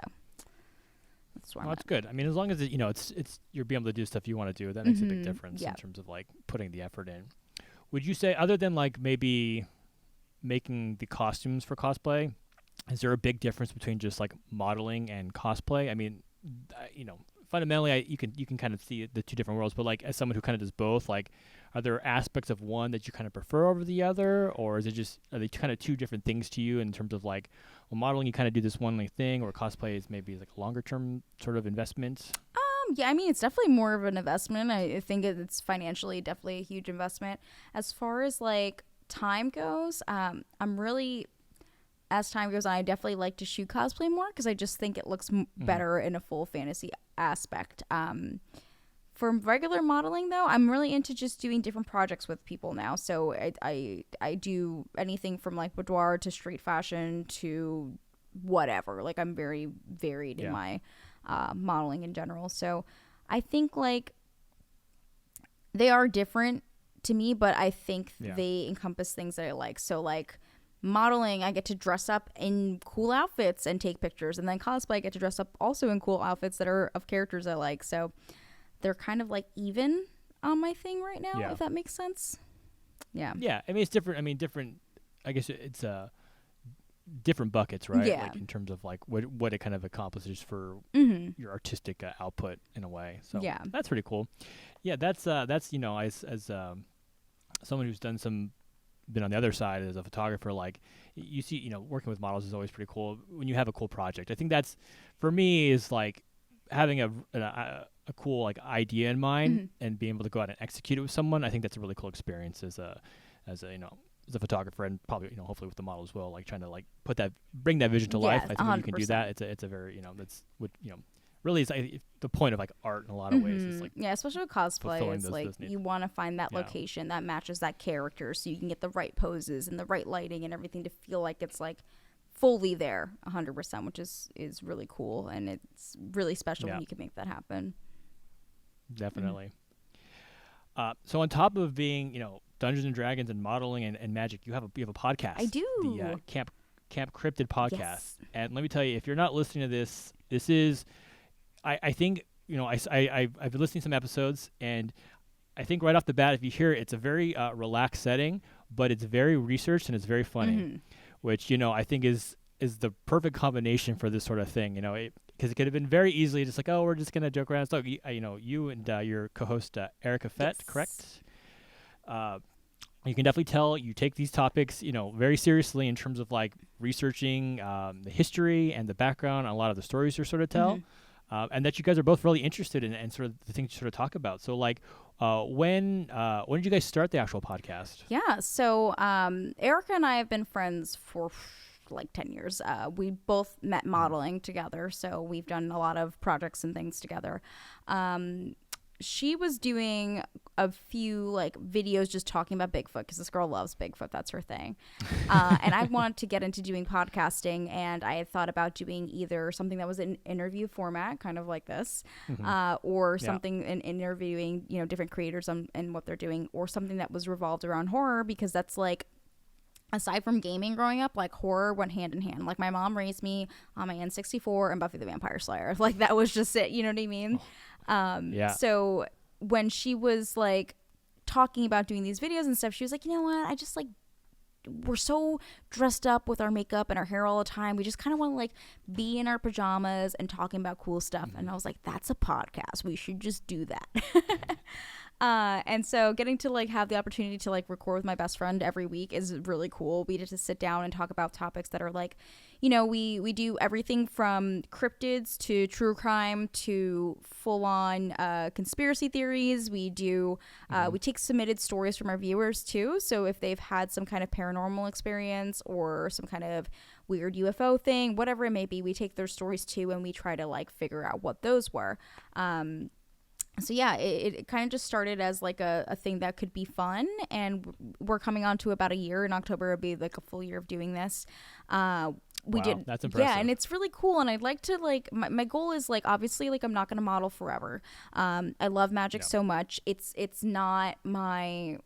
that's where Well, I'm that's at. good. I mean, as long as it's you're being able to do stuff you want to do, that makes a big difference Yeah. in terms of like putting the effort in. Would you say, other than like maybe making the costumes for cosplay, is there a big difference between just like modeling and cosplay? I mean, fundamentally, you can kind of see the two different worlds. But like, as someone who kind of does both, like, are there aspects of one that you kind of prefer over the other, or is it just, are they kind of two different things to you in terms of like, well, modeling you kind of do this one like thing, or cosplay is maybe like a longer term sort of investment? Yeah, I mean, it's definitely more of an investment. I think it's financially definitely a huge investment. As far as like time goes, I'm really, as time goes on, I definitely like to shoot cosplay more because I just think it looks better in a full fantasy aspect. For regular modeling, though, I'm really into just doing different projects with people now. So I do anything from like boudoir to street fashion to whatever. Like I'm very varied in my modeling in general. So I think like they are different to me, but I think they encompass things that I like. So like modeling, I get to dress up in cool outfits and take pictures, and then cosplay, I get to dress up also in cool outfits that are of characters I like. So they're kind of like even on my thing right now, if that makes sense. Yeah. Yeah, I mean it's different. I mean different. I guess it's different buckets, right? Yeah. Like in terms of like what it kind of accomplishes for your artistic output in a way. So Yeah. that's pretty cool. Yeah, that's as someone who's been on the other side as a photographer, like you see, working with models is always pretty cool when you have a cool project. I think that's, for me, is like having a cool like idea in mind and being able to go out and execute it with someone. I think that's a really cool experience as a as a photographer, and probably hopefully with the model as well, like trying to like bring that vision to life. I think when you can do that, it's a very that's what really is the point of like art in a lot of ways. It's like especially with cosplay, it's like you want to find that location that matches that character, so you can get the right poses and the right lighting and everything to feel like it's like fully there 100%, which is really cool, and it's really special when you can make that happen. Definitely. So on top of being Dungeons and Dragons and modeling and magic, you have a podcast. I do. The Camp Cryptid podcast. Yes. And let me tell you, if you're not listening to this is, I think I've been listening to some episodes, and I think right off the bat, if you hear it, it's a very relaxed setting, but it's very researched and it's very funny, which I think is the perfect combination for this sort of thing. Because it could have been very easily just like, oh, we're just gonna joke around. So you and your co-host Erica Fett, correct? You can definitely tell you take these topics, very seriously in terms of like researching the history and the background on a lot of the stories you sort of tell, and that you guys are both really interested in and sort of the things you sort of talk about. So like, when did you guys start the actual podcast? Yeah, so Erica and I have been friends for like 10 years. We both met modeling together, so we've done a lot of projects and things together. She was doing a few like videos just talking about Bigfoot because this girl loves Bigfoot. That's her thing. And I wanted to get into doing podcasting, and I had thought about doing either something that was an interview format, kind of like this, or something in interviewing, you know, different creators and what they're doing, or something that was revolved around horror, because that's like, aside from gaming growing up, like horror went hand in hand. Like my mom raised me on my N64 and Buffy the Vampire Slayer. Like that was just it. You know what I mean? So when she was like talking about doing these videos and stuff, she was like, you know what? I just like, we're so dressed up with our makeup and our hair all the time. We just kind of want to like be in our pajamas and talking about cool stuff. And I was like, that's a podcast. We should just do that. And so getting to like have the opportunity to like record with my best friend every week is really cool. We get to sit down and talk about topics that are like, you know, we do everything from cryptids to true crime to full on conspiracy theories. We do we take submitted stories from our viewers too. So if they've had some kind of paranormal experience or some kind of weird UFO thing, whatever it may be, we take their stories too, and we try to like figure out what those were. So yeah, it kind of just started as like a thing that could be fun, and we're coming on to about a year. In October it'll be like a full year of doing this. Wow, that's impressive. Yeah, and it's really cool, and I'd like to like my goal is like, obviously like I'm not going to model forever. I love magic so much. It's not my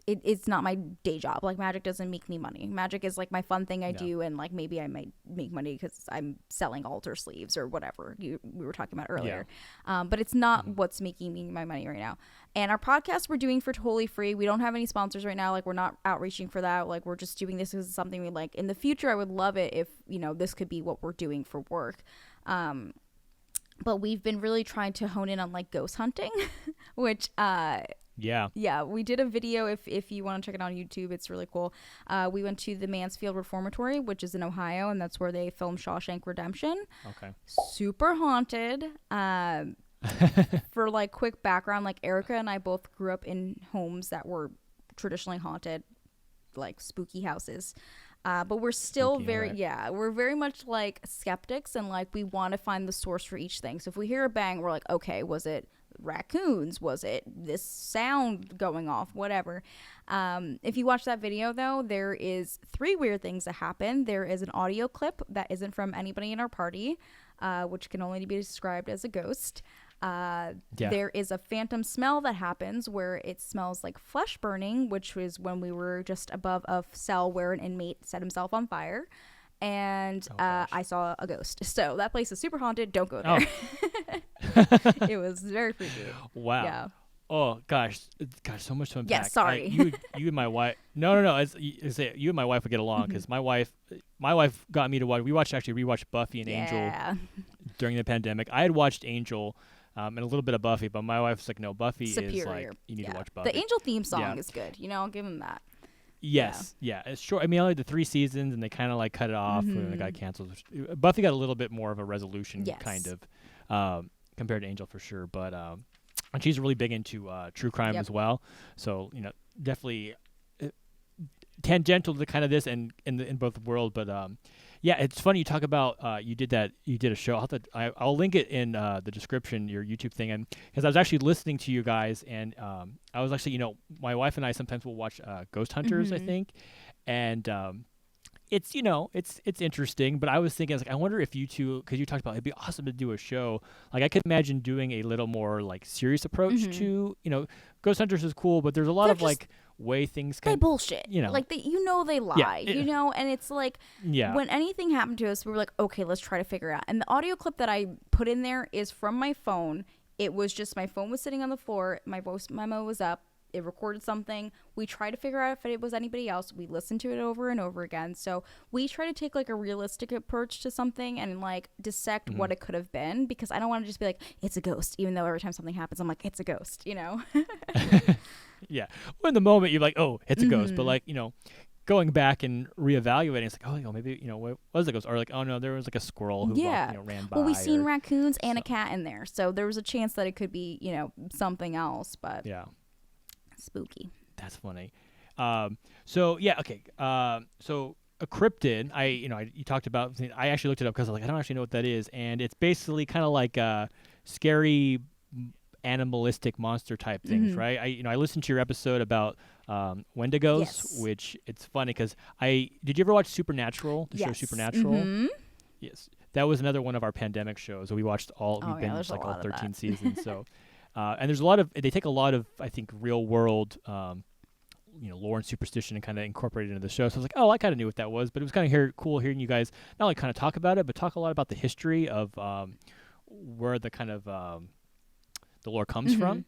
it's not my day job. Like magic doesn't make me money. Magic is like my fun thing I do, and like maybe I might make money because I'm selling altar sleeves or whatever we were talking about earlier. But it's not what's making me my money right now. And our podcast we're doing for totally free. We don't have any sponsors right now. Like we're not outreaching for that. Like we're just doing this as something we like. In the future, I would love it if, you know, this could be what we're doing for work. But we've been really trying to hone in on like ghost hunting, which yeah, we did a video. If you want to check it out on YouTube, it's really cool. We went to the Mansfield Reformatory, which is in Ohio, and that's where they filmed Shawshank Redemption. Okay. Super haunted. For like quick background, like Erica and I both grew up in homes that were traditionally haunted, like spooky houses. But we're still we're very much like skeptics, and like we want to find the source for each thing. So if we hear a bang, we're like, okay, was it raccoons? Was it this sound going off? Whatever. If you watch that video though, there is 3 weird things that happen. There is an audio clip that isn't from anybody in our party, which can only be described as a ghost. There is a phantom smell that happens where it smells like flesh burning, which was when we were just above a cell where an inmate set himself on fire. And I saw a ghost. So that place is super haunted. Don't go there. It was very freaky. Wow. Yeah. Oh gosh, so much to unpack. Yeah, sorry. You and my wife. No. It's you and my wife would get along, because my wife got me to watch. We rewatched Buffy and Angel during the pandemic. I had watched Angel and a little bit of Buffy, but my wife's like, no, Buffy Superior. is like, you need to watch Buffy. The Angel theme song is good. You know, I'll give him that. Yes, it's short. I mean, only the 3 seasons, and they kind of like cut it off when it got canceled. Buffy got a little bit more of a resolution, kind of, compared to Angel for sure. But and she's really big into true crime as well. So, you know, definitely tangential to kind of this and in both worlds. But yeah, it's funny you talk about you did a show. I'll link it in the description, your YouTube thing, and because I was actually listening to you guys, and I was actually, you know, my wife and I sometimes will watch Ghost Hunters, I think, and it's, you know, it's interesting, but I was thinking, I was like, I wonder if you two, because you talked about it'd be awesome to do a show. Like I could imagine doing a little more like serious approach to, you know, Ghost Hunters is cool, but there's a lot of like way things they bullshit, you know, like they lie, you know, and it's like when anything happened to us, we were like, okay, let's try to figure out. And the audio clip that I put in there is from my phone. It was just my phone was sitting on the floor, my voice memo was up, it recorded something. We tried to figure out if it was anybody else. We listened to it over and over again. So we try to take like a realistic approach to something and like dissect what it could have been, because I don't want to just be like, it's a ghost, even though every time something happens I'm like, it's a ghost, you know. Yeah, well, in the moment you're like, oh, it's a ghost, but like, you know, going back and reevaluating, it's like, oh, you know, maybe, you know, what was a ghost, or like, oh no, there was like a squirrel who ran by. Well, we seen raccoons and a cat in there, so there was a chance that it could be, you know, something else. But spooky. That's funny. So yeah, okay. So a cryptid, you talked about. I actually looked it up because I was like, I don't actually know what that is, and it's basically kind of like a scary animalistic monster type things, right? I listened to your episode about Wendigos, Yes. which it's funny because did you ever watch Supernatural, the show Yes. Supernatural? Yes, that was another one of our pandemic shows. We watched Oh, we yeah, binged there's a like all lot of 13 that. seasons. So, and there's a lot of they take a lot of I think real world lore and superstition and kind of incorporate it into the show. So I was like, oh, I kind of knew what that was, but it was kind of cool hearing you guys not only kind of talk about it, but talk a lot about the history of where the kind of the lore comes from.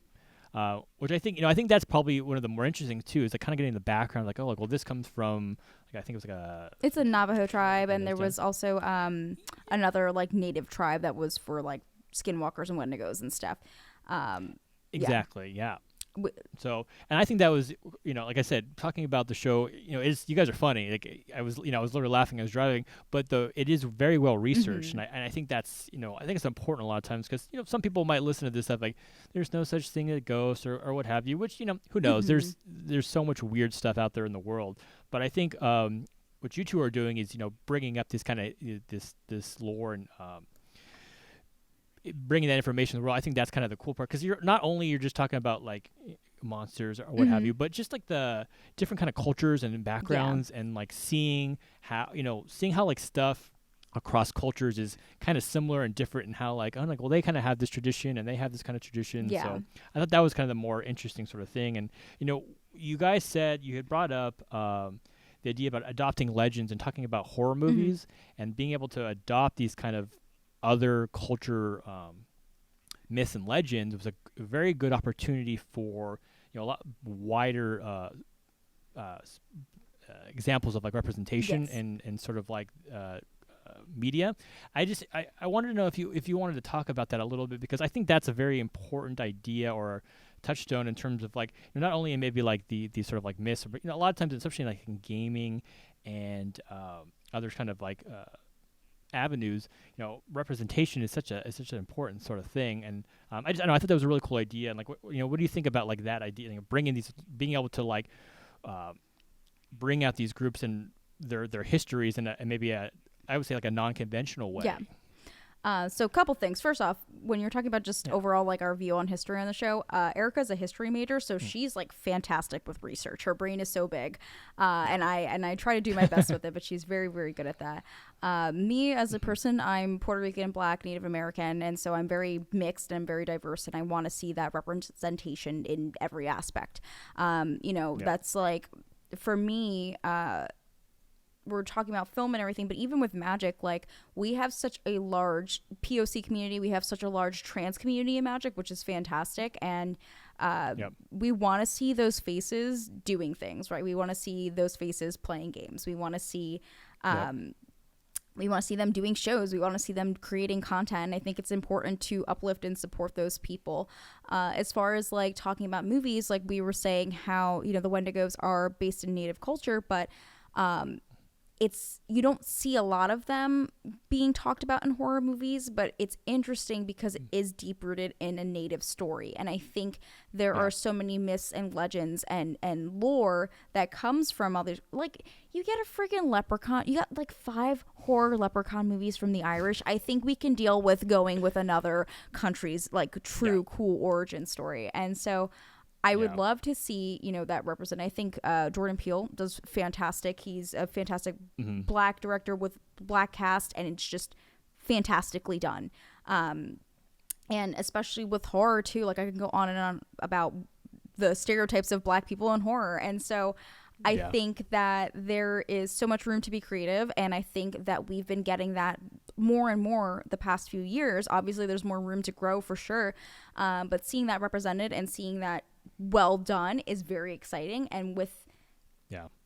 Which I think that's probably one of the more interesting too, is like kind of getting the background, like, oh, like, well, this comes from, like, I think it was like It's a Navajo tribe, and there Understand. was also another like native tribe that was for like skinwalkers and Wendigos and stuff. exactly, yeah. W- So, and I think that was, like I said, talking about the show, you guys are funny. Like I was literally laughing. I was driving, but it is very well researched, and I think that's, I think it's important a lot of times because some people might listen to this stuff like there's no such thing as ghosts or what have you, which who knows? There's so much weird stuff out there in the world, but I think what you two are doing is bringing up this kind of this lore and bringing that information to the world. I think that's kind of the cool part because you're just talking about like monsters or what have you, but just like the different kind of cultures and backgrounds and like seeing how like stuff across cultures is kind of similar and different and how like, I'm like, well, they kind of have this tradition and they have this kind of tradition. Yeah. So I thought that was kind of the more interesting sort of thing. And you guys said you had brought up the idea about adopting legends and talking about horror movies and being able to adopt these kind of other culture myths and legends was a very good opportunity for a lot wider examples of like representation and sort of like media. I wanted to know if you wanted to talk about that a little bit, because I think that's a very important idea or touchstone in terms of like not only in maybe like the sort of like myths, but a lot of times, especially like in gaming and other kind of like avenues, representation is such an important sort of thing, and I thought that was a really cool idea. And like, what do you think about like that idea, being able to like bring out these groups and their histories and maybe I would say like a non-conventional way. Yeah. So a couple things. First off, when you're talking about just overall like our view on history on the show, Erica's a history major, so she's like fantastic with research. Her brain is so big, and I try to do my best with it, but she's very, very good at that. Me as a person, I'm Puerto Rican, Black, Native American, and so I'm very mixed and very diverse, and I want to see that representation in every aspect. That's like, for me, we're talking about film and everything, but even with Magic, like, we have such a large POC community, we have such a large trans community in Magic, which is fantastic, and we want to see those faces doing things, right? We want to see those faces playing games. We want to see we want to see them doing shows. We want to see them creating content. And I think it's important to uplift and support those people. As far as like talking about movies, like we were saying how the Wendigos are based in Native culture, but you don't see a lot of them being talked about in horror movies, but it's interesting because it is deep rooted in a Native story. And I think there are so many myths and legends and lore that comes from others. Like, you get a freaking leprechaun. You got like 5 horror leprechaun movies from the Irish. I think we can deal with going with another country's like true cool origin story. And so I would love to see, that represent. I think Jordan Peele does fantastic. He's a fantastic Black director with Black cast, and it's just fantastically done. And especially with horror too. Like, I can go on and on about the stereotypes of Black people in horror. And so I think that there is so much room to be creative, and I think that we've been getting that more and more the past few years. Obviously, there's more room to grow for sure, but seeing that represented and seeing that well done is very exciting. And with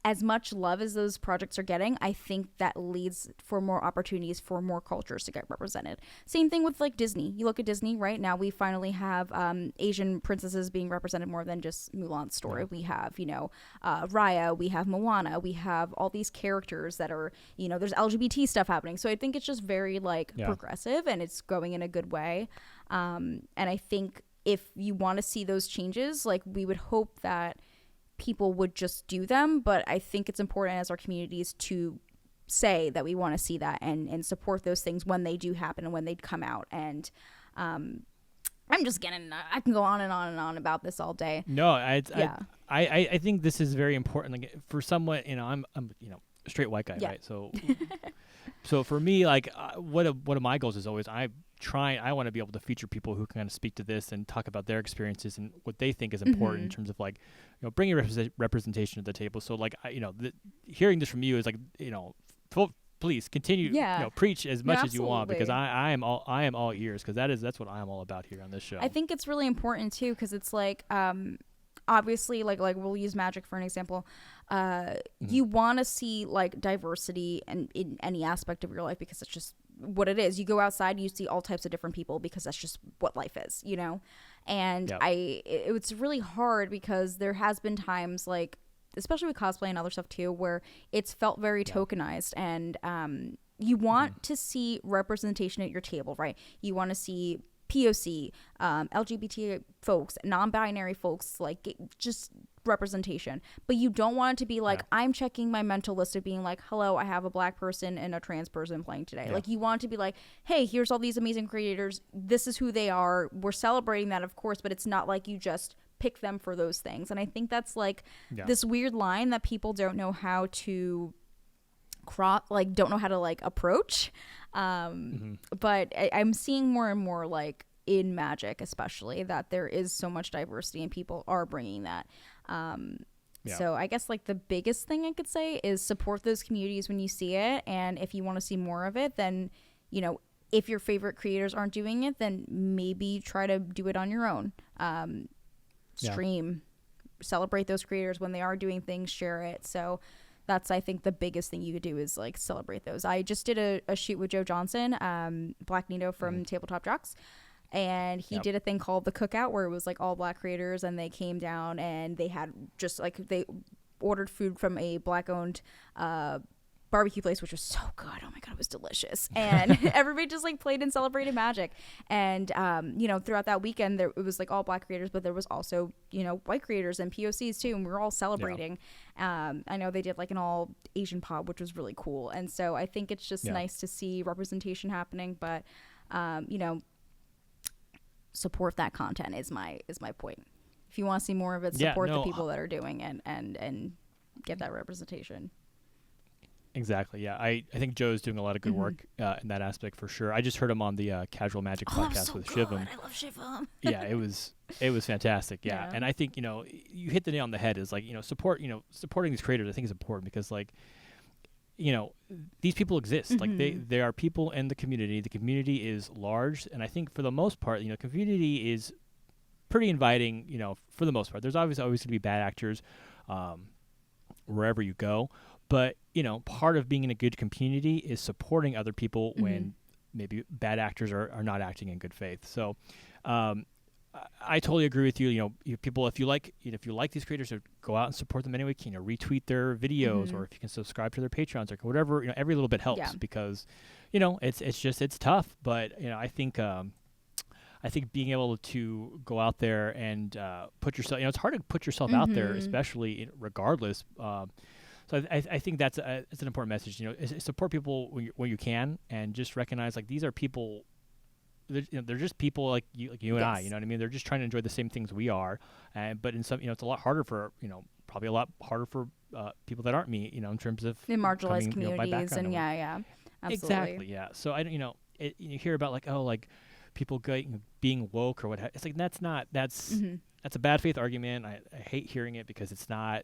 as much love as those projects are getting, I think that leads for more opportunities for more cultures to get represented. Same thing with like Disney. You look at Disney right now, we finally have Asian princesses being represented more than just Mulan's story. We have Raya, we have Moana, we have all these characters that are there's LGBT stuff happening. So I think it's just very like progressive, and it's going in a good way. And I think if you want to see those changes, like, we would hope that people would just do them, but I think it's important as our communities to say that we want to see that and support those things when they do happen and when they come out. And I'm just getting. I can go on and on and on about this all day. No, Yeah. I think this is very important. Like for someone, I'm a straight white guy, Yeah. right? So for me, like one of my goals is always I want to be able to feature people who can kind of speak to this and talk about their experiences and what they think is important in terms of like, bringing representation to the table. So like, hearing this from you is like, please continue, preach as much as you want, because I am all ears, because that's what I'm all about here on this show. I think it's really important too, because it's like, obviously, like we'll use magic for an example. You want to see like diversity in any aspect of your life, because it's just what it is. You go outside, you see all types of different people, because that's just what life is, And it's really hard, because there has been times, like especially with cosplay and other stuff too, where it's felt very tokenized, and you want to see representation at your table, right? You want to see POC, LGBT folks, non-binary folks, like just representation. But you don't want it to be like, I'm checking my mental list of being like, hello, I have a black person and a trans person playing today. Like, you want it to be like, hey, here's all these amazing creators. This is who they are. We're celebrating that, of course, but it's not like you just pick them for those things. And I think that's like this weird line that people don't know how to don't know how to like approach. But I'm seeing more and more, like in magic especially, that there is so much diversity and people are bringing that. So I guess like the biggest thing I could say is support those communities when you see it. And if you want to see more of it, then, if your favorite creators aren't doing it, then maybe try to do it on your own. Stream, celebrate those creators when they are doing things, share it. So that's, I think, the biggest thing you could do is like celebrate those. I just did a shoot with Joe Johnson, Black Nito from Tabletop Jocks, and he did a thing called the Cookout, where it was like all black creators, and they came down and they had just like, they ordered food from a black owned barbecue place, which was so good. Oh my god, it was delicious. And everybody just like played and celebrated magic. And throughout that weekend, it was like all black creators, but there was also white creators and POCs too, and we were all celebrating. I know they did like an all Asian pod, which was really cool. And so I think it's just nice to see representation happening, but support that content is my point. If you want to see more of it, support the people that are doing it and get that representation. Exactly. Yeah, I think Joe's doing a lot of good work in that aspect for sure. I just heard him on the Casual Magic podcast with Shivam. I love Shivam. Yeah, it was fantastic. Yeah. And I think you hit the nail on the head. Is like supporting these creators. I think is important, because like these people exist. Like they are people in the community. The community is large, and I think for the most part, community is pretty inviting. For the most part, there's always going to be bad actors wherever you go. But, part of being in a good community is supporting other people when maybe bad actors are not acting in good faith. So I totally agree with you. People, if you like these creators, go out and support them anyway. Retweet their videos, or if you can subscribe to their Patreons, or whatever. Every little bit helps, because, it's tough. But, I think being able to go out there and put yourself, it's hard to put yourself out there, especially regardless. So I think it's an important message. Support people when you can, and just recognize like these are people. They're just people like you and I. You know what I mean? They're just trying to enjoy the same things we are. But in some, it's a lot harder for probably a lot harder for people that aren't me. In terms of in marginalized communities and absolutely. Exactly. Yeah. So I don't. You hear about like people being woke or what. It's like that's a bad faith argument. I hate hearing it, because it's not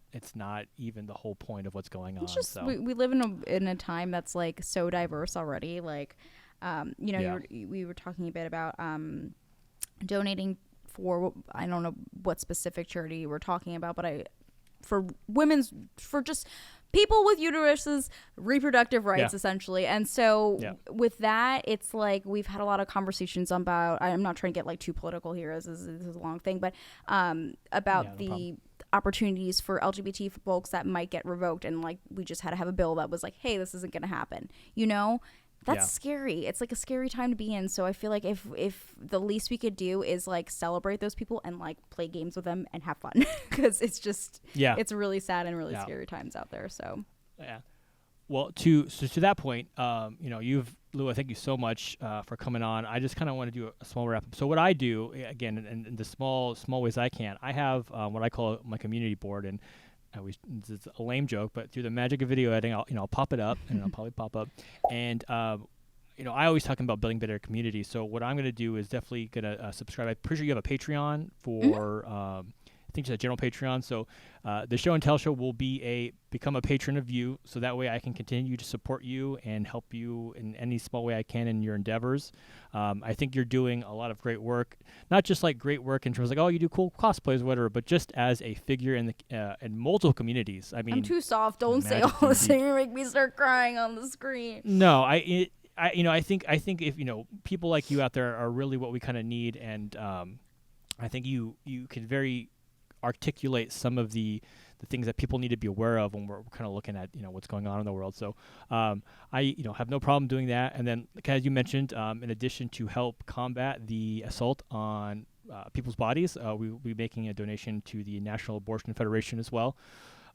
even the whole point of what's going on. It's just we live in a time that's like so diverse already. Like, we were talking a bit about donating for, I don't know what specific charity we're talking about, but for just people with uteruses, reproductive rights, essentially. And so with that, it's like we've had a lot of conversations about, I'm not trying to get like too political here, this is a long thing, but about the opportunities for LGBT folks that might get revoked. And like, we just had to have a bill that was like, hey, this isn't going to happen. That's scary. It's like a scary time to be in. So I feel like if the least we could do is like celebrate those people and like play games with them and have fun, because it's just it's really sad and really scary times out there. So well, to that point, Lua, thank you so much for coming on. I just kind of want to do a small wrap up. So what I do, again, in the small ways I can, I have what I call my community board, and it's a lame joke, but through the magic of video editing, I'll pop it up, and it'll probably pop up, and I always talking about building better communities. So what I'm going to do is definitely going to subscribe. I'm pretty sure you have a Patreon for. I think it's a general Patreon. So the show and tell show will become a patron of you, so that way I can continue to support you and help you in any small way I can in your endeavors. I think you're doing a lot of great work, not just like great work in terms of like, oh, you do cool cosplays or whatever, but just as a figure in multiple communities. I mean, I'm too soft. Don't say all this. You're gonna make me start crying on the screen. No, I think if people like you out there are really what we kind of need, and I think you can very articulate some of the things that people need to be aware of when we're kind of looking at what's going on in the world. So I have no problem doing that. And then, as you mentioned, in addition to help combat the assault on people's bodies, we will be making a donation to the National Abortion Federation as well.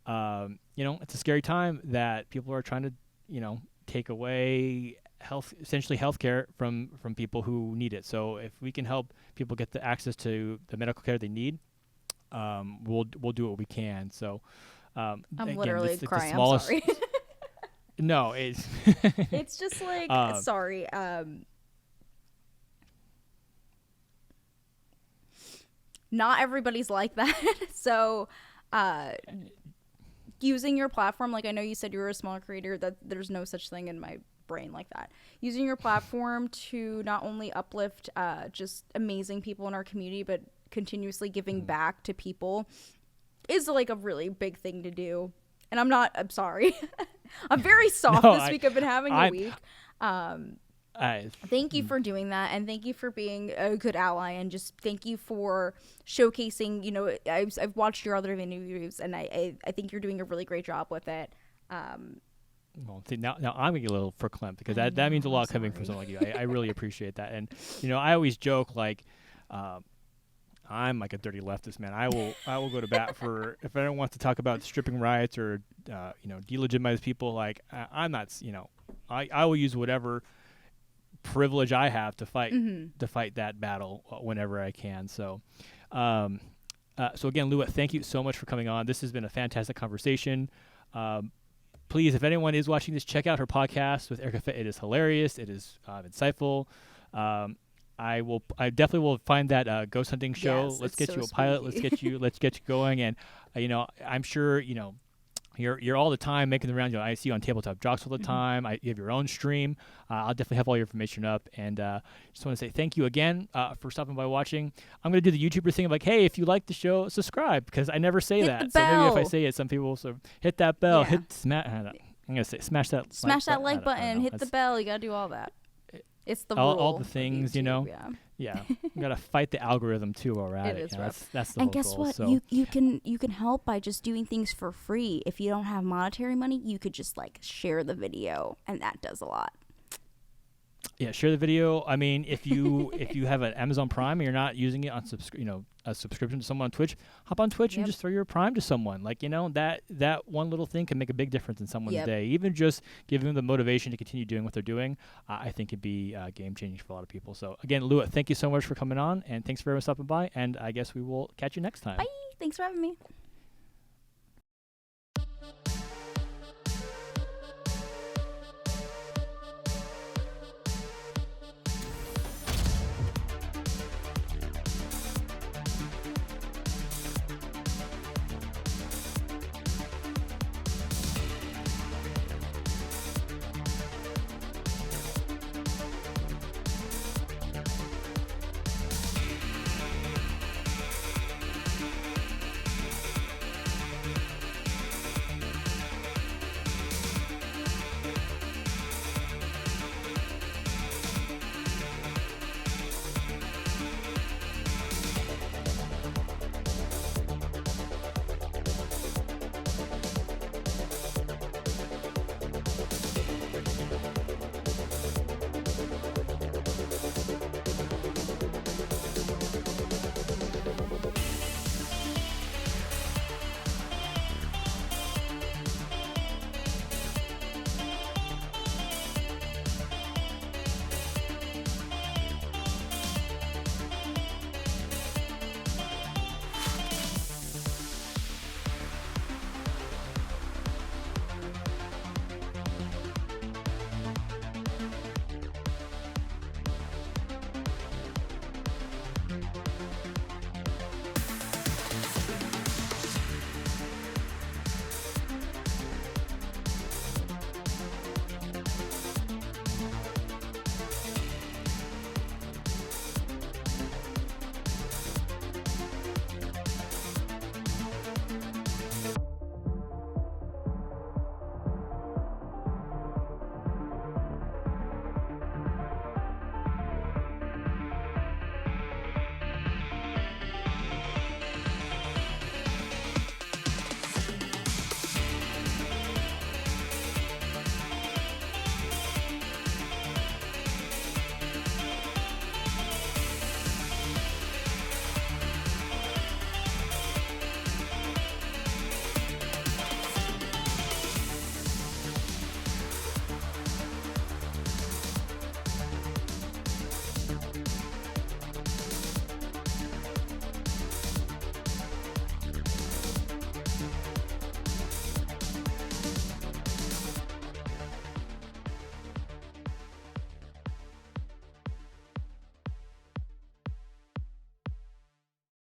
It's a scary time that people are trying to take away essentially healthcare from people who need it. So if we can help people get the access to the medical care they need, we'll do what we can. So I'm again, literally it's crying. The smallest, I'm sorry. No, it's it's just like sorry. Not everybody's like that. So using your platform, like I know you said you were a small creator, that there's no such thing in my brain like that. Using your platform to not only uplift just amazing people in our community, but continuously giving back to people is like a really big thing to do. And I'm sorry. I'm very soft this week. I've been having a week. Thank you for doing that, and thank you for being a good ally, and just thank you for showcasing, I've watched your other interviews, and I think you're doing a really great job with it. Well, see, now I'm gonna get a little verklempt because that means a lot coming from someone like you. I really appreciate that. And I always joke like I'm like a dirty leftist, man. I will go to bat for if anyone wants to talk about stripping rights or delegitimize people. Like I'm not, I will use whatever privilege I have to fight that battle whenever I can. So so again, Lua, thank you so much for coming on. This has been a fantastic conversation. Please, if anyone is watching this, check out her podcast with Erica Fett. It is hilarious. It is insightful. I definitely will find that ghost hunting show. Yes, let's get so you a pilot. spooky. Let's get you going. And I'm sure you're all the time making the rounds. I see you on Tabletop Jocks all the time. You have your own stream. I'll definitely have all your information up. And just want to say thank you again for stopping by watching. I'm going to do the YouTuber thing of like, hey, if you like the show, subscribe, because I never say that. So maybe if I say it, some people will hit that bell, Yeah. I'm going to say smash that like button, hit the bell. You got to do all that. It's the rule. All the things, YouTube, Yeah, we gotta fight the algorithm too while we're at it. It is rough. That's the And whole guess goal. what? So You can help by just doing things for free. If you don't have monetary money, you could just like share the video, and that does a lot. yeah, share the video. I mean, if you have an Amazon Prime and you're not using it on a subscription to someone on Twitch, hop on Twitch and just throw your Prime to someone. Like that one little thing can make a big difference in someone's day. Even just giving them the motivation to continue doing what they're doing, I think it'd be game changing for a lot of people. So again, Lua, thank you so much for coming on, and thanks for stopping by. And I guess we will catch you next time. Bye. Thanks for having me.